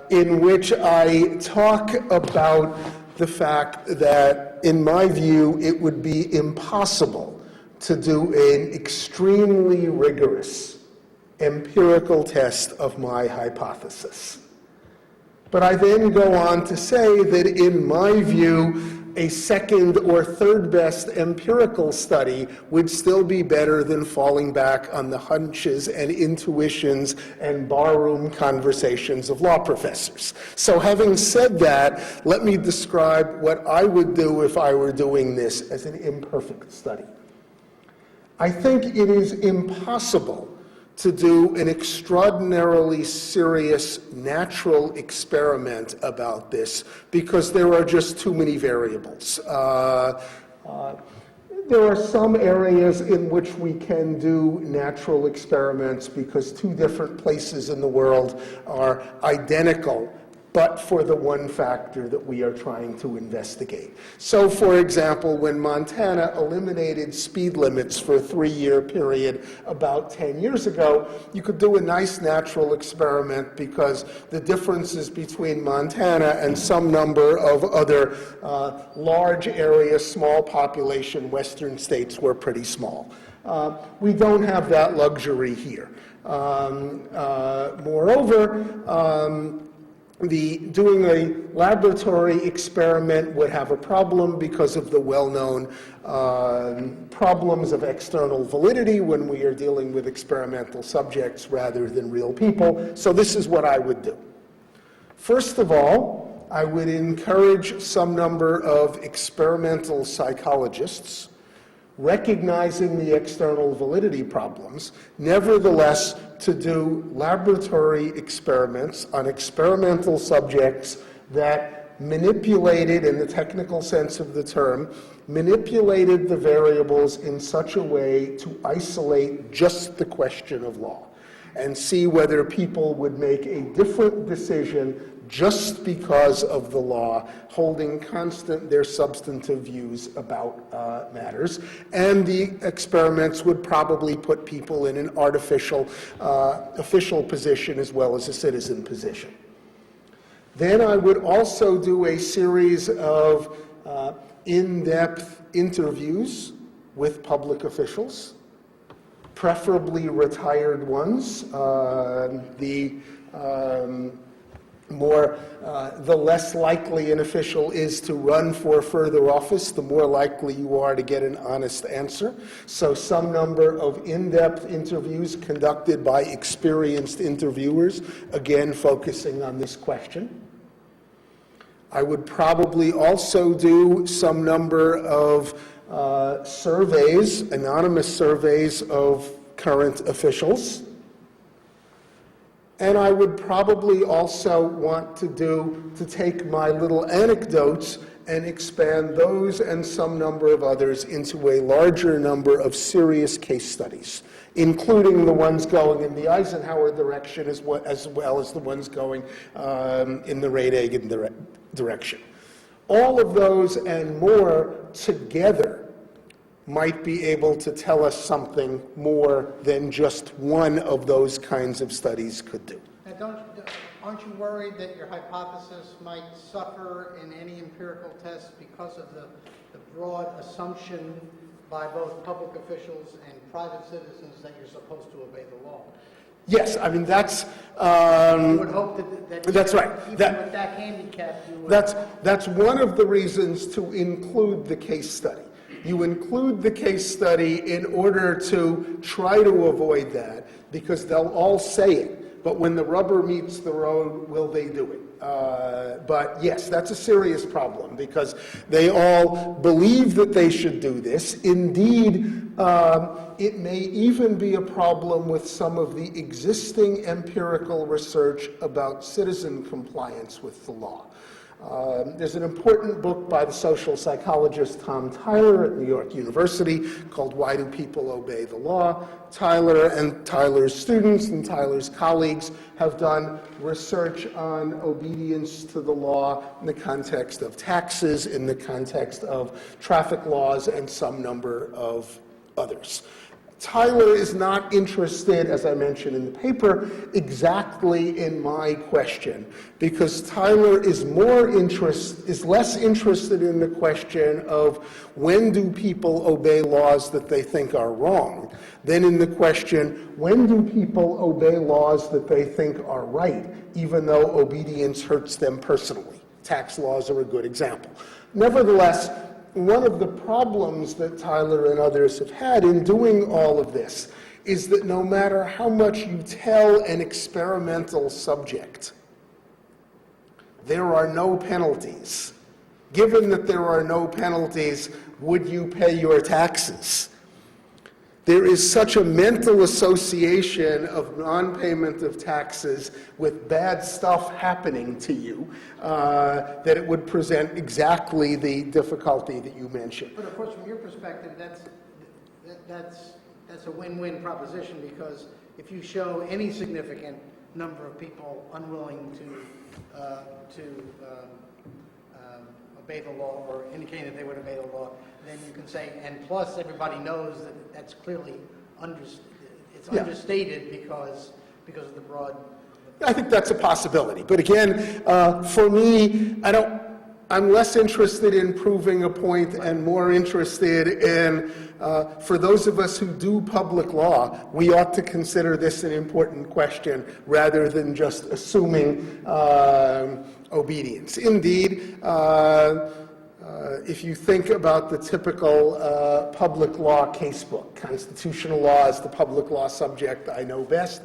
in which I talk about the fact that, in my view, it would be impossible to do an extremely rigorous empirical test of my hypothesis. But I then go on to say that, in my view, a second or third best empirical study would still be better than falling back on the hunches and intuitions and barroom conversations of law professors. So having said that, let me describe what I would do if I were doing this as an imperfect study. I think it is impossible to do an extraordinarily serious natural experiment about this because there are just too many variables. There are some areas in which we can do natural experiments because two different places in the world are identical but for the one factor that we are trying to investigate. So, for example, when Montana eliminated speed limits for a 3-year period about 10 years ago, you could do a nice natural experiment because the differences between Montana and some number of other large area, small population Western states were pretty small. We don't have that luxury here. Moreover, doing a laboratory experiment would have a problem because of the well-known problems of external validity when we are dealing with experimental subjects rather than real people. So this is what I would do. First of all, I would encourage some number of experimental psychologists, recognizing the external validity problems, nevertheless to do laboratory experiments on experimental subjects that manipulated, in the technical sense of the term, manipulated the variables in such a way to isolate just the question of law and see whether people would make a different decision just because of the law, holding constant their substantive views about matters. And the experiments would probably put people in an artificial official position as well as a citizen position. Then I would also do a series of in-depth interviews with public officials, preferably retired ones. The less likely an official is to run for further office, the more likely you are to get an honest answer. So some number of in-depth interviews conducted by experienced interviewers, again focusing on this question. I would probably also do some number of surveys, anonymous surveys of current officials. And I would probably also want to take my little anecdotes and expand those and some number of others into a larger number of serious case studies, including the ones going in the Eisenhower direction as well as the ones going in the Reagan direction. All of those and more together might be able to tell us something more than just one of those kinds of studies could do. Now aren't you worried that your hypothesis might suffer in any empirical test because of the broad assumption by both public officials and private citizens that you're supposed to obey the law? Yes, I mean that's. You would hope that that's right. Even with that handicap, you would. That's one of the reasons to include the case study. You include the case study in order to try to avoid that, because they'll all say it, but when the rubber meets the road, will they do it? But yes, that's a serious problem, because they all believe that they should do this. Indeed, it may even be a problem with some of the existing empirical research about citizen compliance with the law. There's an important book by the social psychologist Tom Tyler at New York University called Why Do People Obey the Law? Tyler and Tyler's students and Tyler's colleagues have done research on obedience to the law in the context of taxes, in the context of traffic laws, and some number of others. Tyler is not interested, as I mentioned in the paper, exactly in my question, because Tyler is less interested in the question of when do people obey laws that they think are wrong, than in the question, when do people obey laws that they think are right, even though obedience hurts them personally. Tax laws are a good example. Nevertheless, one of the problems that Tyler and others have had in doing all of this is that no matter how much you tell an experimental subject, there are no penalties. Given that there are no penalties, would you pay your taxes? There is such a mental association of non-payment of taxes with bad stuff happening to you that it would present exactly the difficulty that you mentioned. But of course, from your perspective, that's a win-win proposition, because if you show any significant number of people unwilling to obey the law or indicating that they would obey the law, then you can say, and plus everybody knows that that's clearly understated because of the broad. I think that's a possibility. But again, for me, I'm less interested in proving a point and more interested in, for those of us who do public law, we ought to consider this an important question rather than just assuming obedience. Indeed, if you think about the typical public law casebook, constitutional law is the public law subject I know best.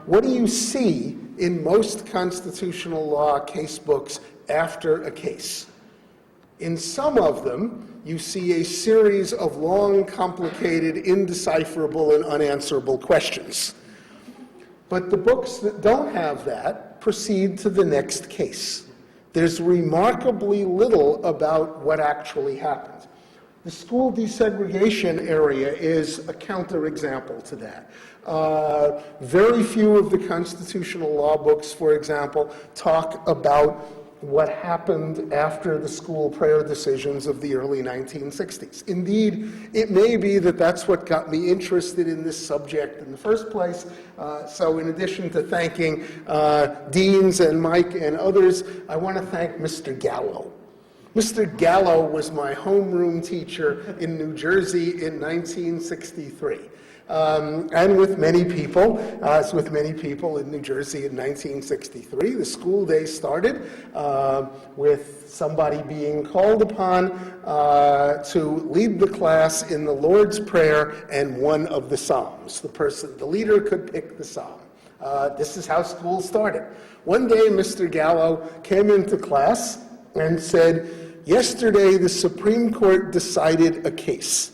What do you see in most constitutional law casebooks after a case? In some of them, you see a series of long, complicated, indecipherable, and unanswerable questions. But the books that don't have that proceed to the next case. There's remarkably little about what actually happened. The school desegregation area is a counterexample to that. Very few of the constitutional law books, for example, talk about what happened after the school prayer decisions of the early 1960s. Indeed, it may be that that's what got me interested in this subject in the first place. So in addition to thanking Deans and Mike and others, I want to thank Mr. Gallo. Mr. Gallo was my homeroom teacher in New Jersey in 1963. And with many people, as with many people in New Jersey in 1963, the school day started with somebody being called upon to lead the class in the Lord's Prayer and one of the Psalms. The leader could pick the Psalm. This is how school started. One day, Mr. Gallo came into class and said, "Yesterday, the Supreme Court decided a case."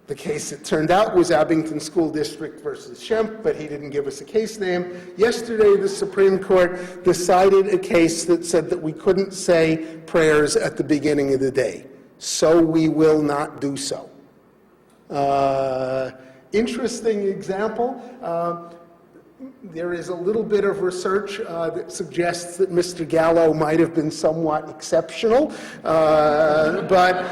The case, it turned out, was Abington School District versus Schempp, but he didn't give us a case name. Yesterday, the Supreme Court decided a case that said that we couldn't say prayers at the beginning of the day, so we will not do so. Interesting example. There is a little bit of research that suggests that Mr. Gallo might have been somewhat exceptional, but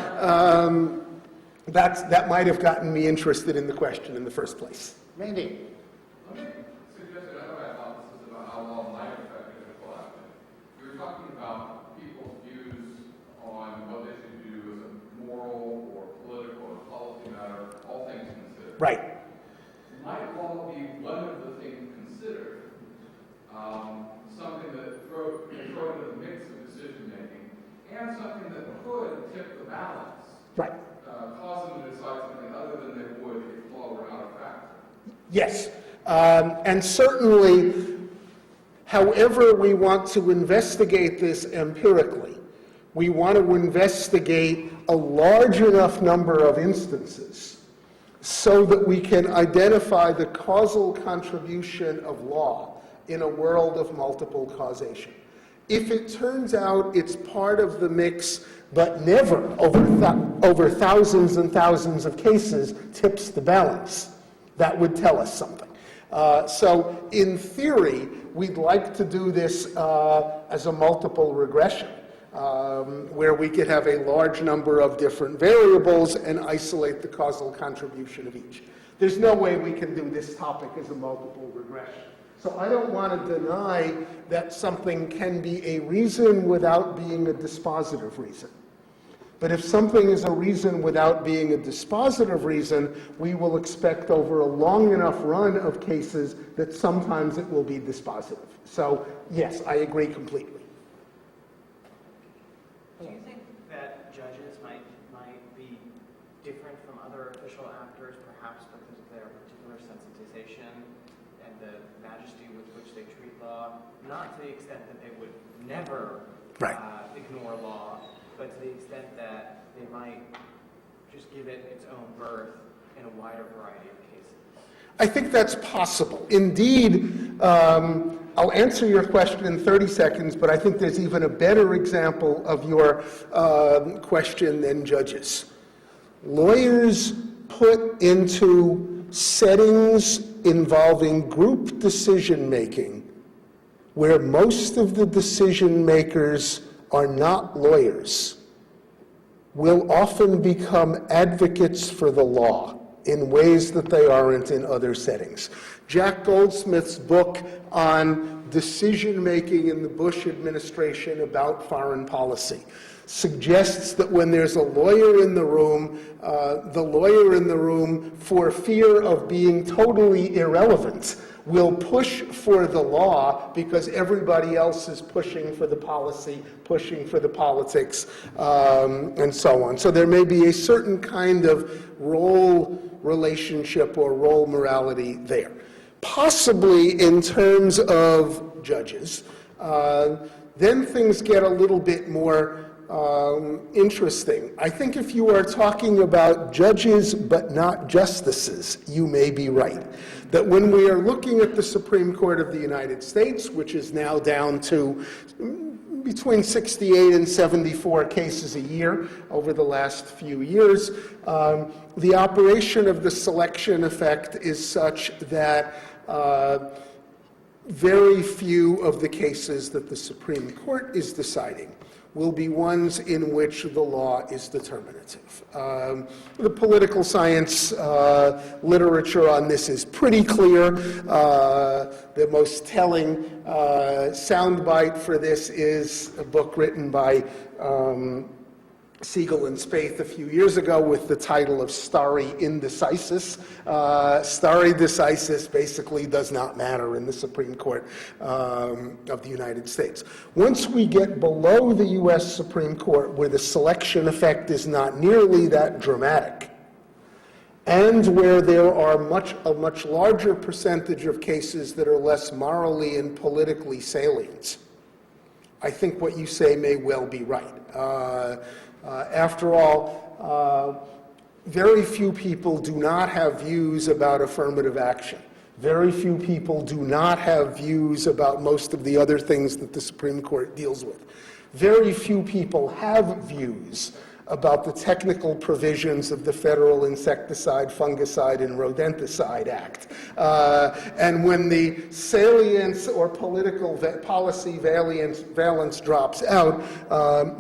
that might have gotten me interested in the question in the first place. Randy? Let me suggest another hypothesis about how law might affect ethical action. You were talking about people's views on what they should do as a moral or political or policy matter, all things considered. Right. Might law be one of the things considered, something that throw into the mix of decision making, and something that could tip the balance? Right. Cause them to decide something other than they would if law were not a factor. Yes, and certainly, however we want to investigate this empirically, we want to investigate a large enough number of instances so that we can identify the causal contribution of law in a world of multiple causation. If it turns out it's part of the mix, but never over thousands and thousands of cases tips the balance, that would tell us something. So in theory, we'd like to do this as a multiple regression, where we could have a large number of different variables and isolate the causal contribution of each. There's no way we can do this topic as a multiple regression. So I don't want to deny that something can be a reason without being a dispositive reason. But if something is a reason without being a dispositive reason, we will expect over a long enough run of cases that sometimes it will be dispositive. So yes, I agree completely. Do you think that judges might be different from other official actors, perhaps because of their particular sensitization and the majesty with which they treat law, not to the extent that they would never ignore law, but to the extent that they might just give it its own birth in a wider variety of cases? I think that's possible. Indeed, I'll answer your question in 30 seconds, but I think there's even a better example of your question than judges. Lawyers put into settings involving group decision-making, where most of the decision makers are not lawyers, will often become advocates for the law in ways that they aren't in other settings. Jack Goldsmith's book on decision-making in the Bush administration about foreign policy suggests that when there's a lawyer in the room, for fear of being totally irrelevant, will push for the law because everybody else is pushing for the policy, pushing for the politics, and so on. So there may be a certain kind of role relationship or role morality there. Possibly in terms of judges, then things get a little bit more interesting. I think if you are talking about judges but not justices, you may be right. That when we are looking at the Supreme Court of the United States, which is now down to between 68 and 74 cases a year over the last few years, the operation of the selection effect is such that very few of the cases that the Supreme Court is deciding will be ones in which the law is determinative. The political science literature on this is pretty clear. The most telling soundbite for this is a book written by Siegel and Spaeth a few years ago with the title of Stare Indecisis. Stare decisis basically does not matter in the Supreme Court of the United States. Once we get below the US Supreme Court, where the selection effect is not nearly that dramatic, and where there are a much larger percentage of cases that are less morally and politically salient, I think what you say may well be right. After all, very few people do not have views about affirmative action. Very few people do not have views about most of the other things that the Supreme Court deals with. Very few people have views about the technical provisions of the Federal Insecticide, Fungicide, and Rodenticide Act. And when the salience or political policy valence drops out,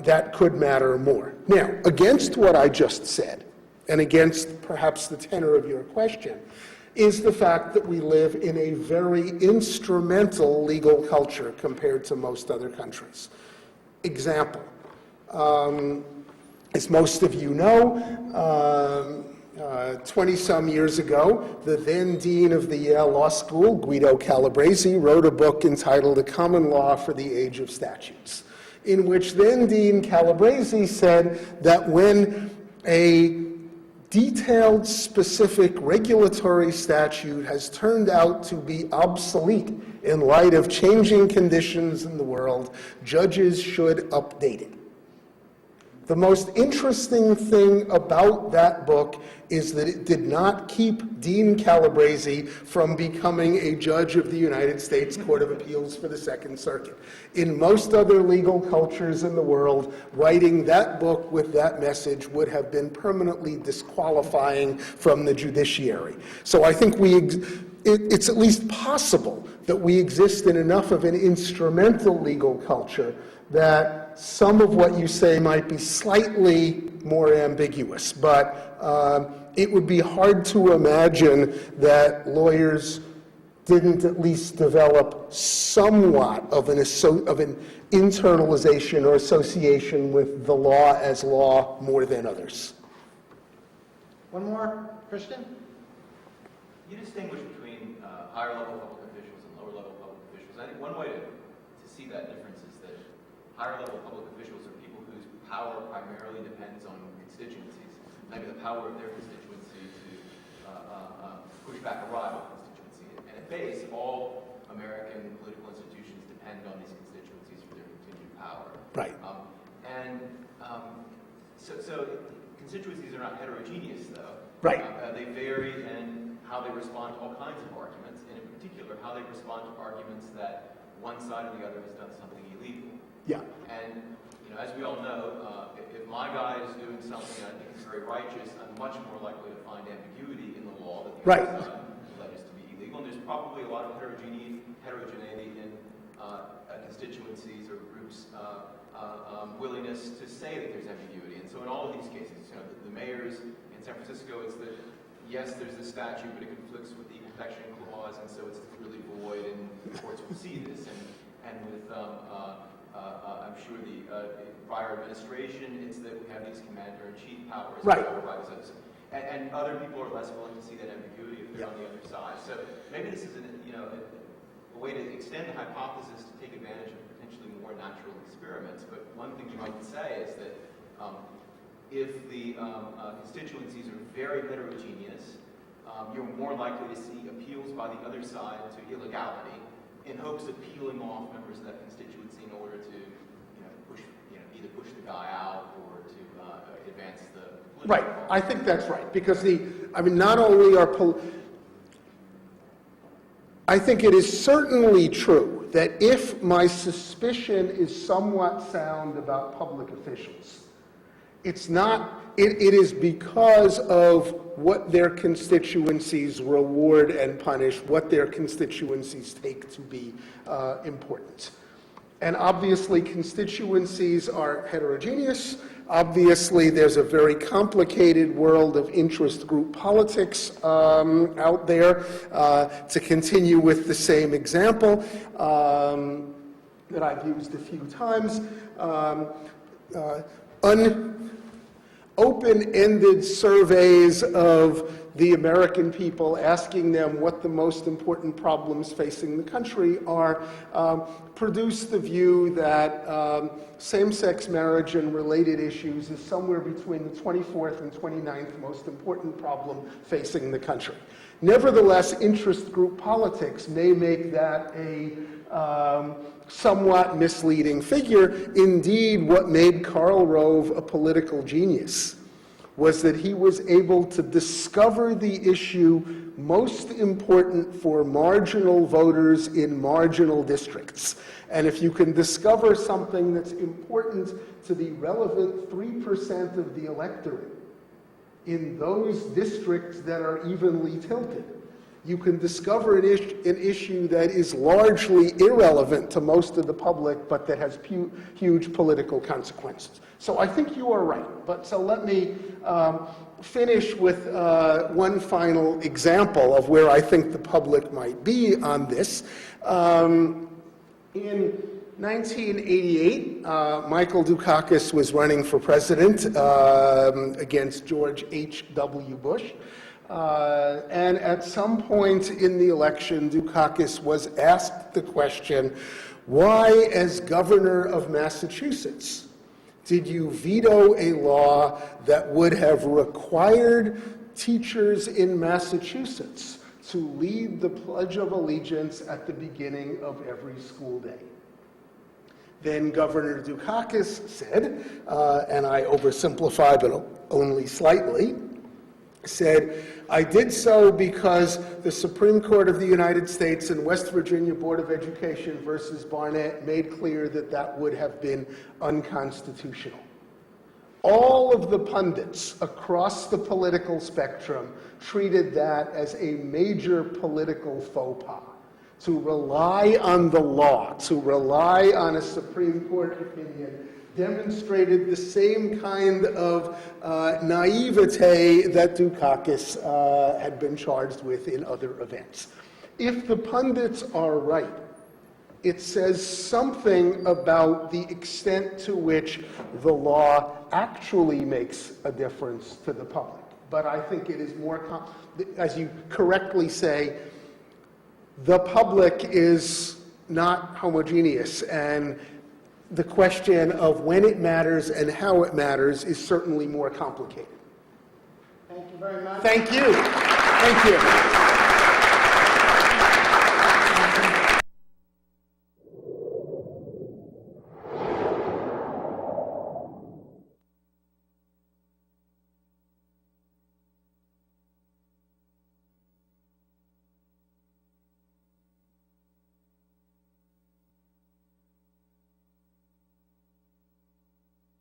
that could matter more. Now, against what I just said, and against perhaps the tenor of your question, is the fact that we live in a very instrumental legal culture compared to most other countries. Example. As most of you know, 20-some years ago, the then dean of the Yale Law School, Guido Calabresi, wrote a book entitled A Common Law for the Age of Statutes, in which then Dean Calabresi said that when a detailed, specific regulatory statute has turned out to be obsolete in light of changing conditions in the world, judges should update it. The most interesting thing about that book is that it did not keep Dean Calabresi from becoming a judge of the United States Court of Appeals for the Second Circuit. In most other legal cultures in the world, writing that book with that message would have been permanently disqualifying from the judiciary. So I think it's at least possible that we exist in enough of an instrumental legal culture that some of what you say might be slightly more ambiguous, but it would be hard to imagine that lawyers didn't at least develop somewhat of an internalization or association with the law as law more than others. One more, Christian? You distinguish between higher level public officials and lower level public officials. I think one way to see that difference is that higher level public officials are people whose power primarily depends on constituencies, maybe the power of their constituency to push back a rival constituency. And at base, all American political institutions depend on these constituencies for their continued power. Right. So constituencies are not heterogeneous, though. Right. They vary in how they respond to all kinds of arguments, and in particular, how they respond to arguments that one side or the other has done something illegal. Yeah. And as we all know, if my guy is doing something that I think is very righteous, I'm much more likely to find ambiguity in the law that the Right. other side alleges to be illegal. to say that there's ambiguity. And so in all of these cases, the mayors in San Francisco, it's that, yes, there's this statute, but it conflicts with the Equal Protection Clause, and so it's really void, and the courts will see this. And with, I'm sure, the prior administration, it's that we have these commander-in-chief powers. Right. And other people are less willing to see that ambiguity if they're on the other side. So maybe this is a way to extend the hypothesis to take advantage of potentially more natural experiments. But one thing you might say is that if the constituencies are very heterogeneous, you're more likely to see appeals by the other side to illegality in hopes of peeling off members of that constituency in order to either push the guy out or to advance the political Right, I think that's right, because not only are I think it is certainly true that if my suspicion is somewhat sound about public officials, it is because of what their constituencies reward and punish, what their constituencies take to be important. And obviously constituencies are heterogeneous. Obviously there's a very complicated world of interest group politics out there. To continue with the same example that I've used a few times, open-ended surveys of the American people, asking them what the most important problems facing the country are, produce the view that same-sex marriage and related issues is somewhere between the 24th and 29th most important problem facing the country. Nevertheless, interest group politics may make that a somewhat misleading figure. Indeed, what made Karl Rove a political genius was that he was able to discover the issue most important for marginal voters in marginal districts. And if you can discover something that's important to the relevant 3% of the electorate in those districts that are evenly tilted, you can discover an issue that is largely irrelevant to most of the public, but that has huge political consequences. So I think you are right. So let me finish with one final example of where I think the public might be on this. In 1988, Michael Dukakis was running for president against George H.W. Bush. And at some point in the election, Dukakis was asked the question, why, as governor of Massachusetts, did you veto a law that would have required teachers in Massachusetts to lead the Pledge of Allegiance at the beginning of every school day? Then Governor Dukakis said, and I oversimplify but only slightly, said, I did so because the Supreme Court of the United States and West Virginia Board of Education versus Barnett made clear that that would have been unconstitutional. All of the pundits across the political spectrum treated that as a major political faux pas. To rely on the law, to rely on a Supreme Court opinion, demonstrated the same kind of naivete that Dukakis had been charged with in other events. If the pundits are right, it says something about the extent to which the law actually makes a difference to the public. But I think it is more, as you correctly say, the public is not homogeneous, and the question of when it matters and how it matters is certainly more complicated. Thank you very much. Thank you. Thank you.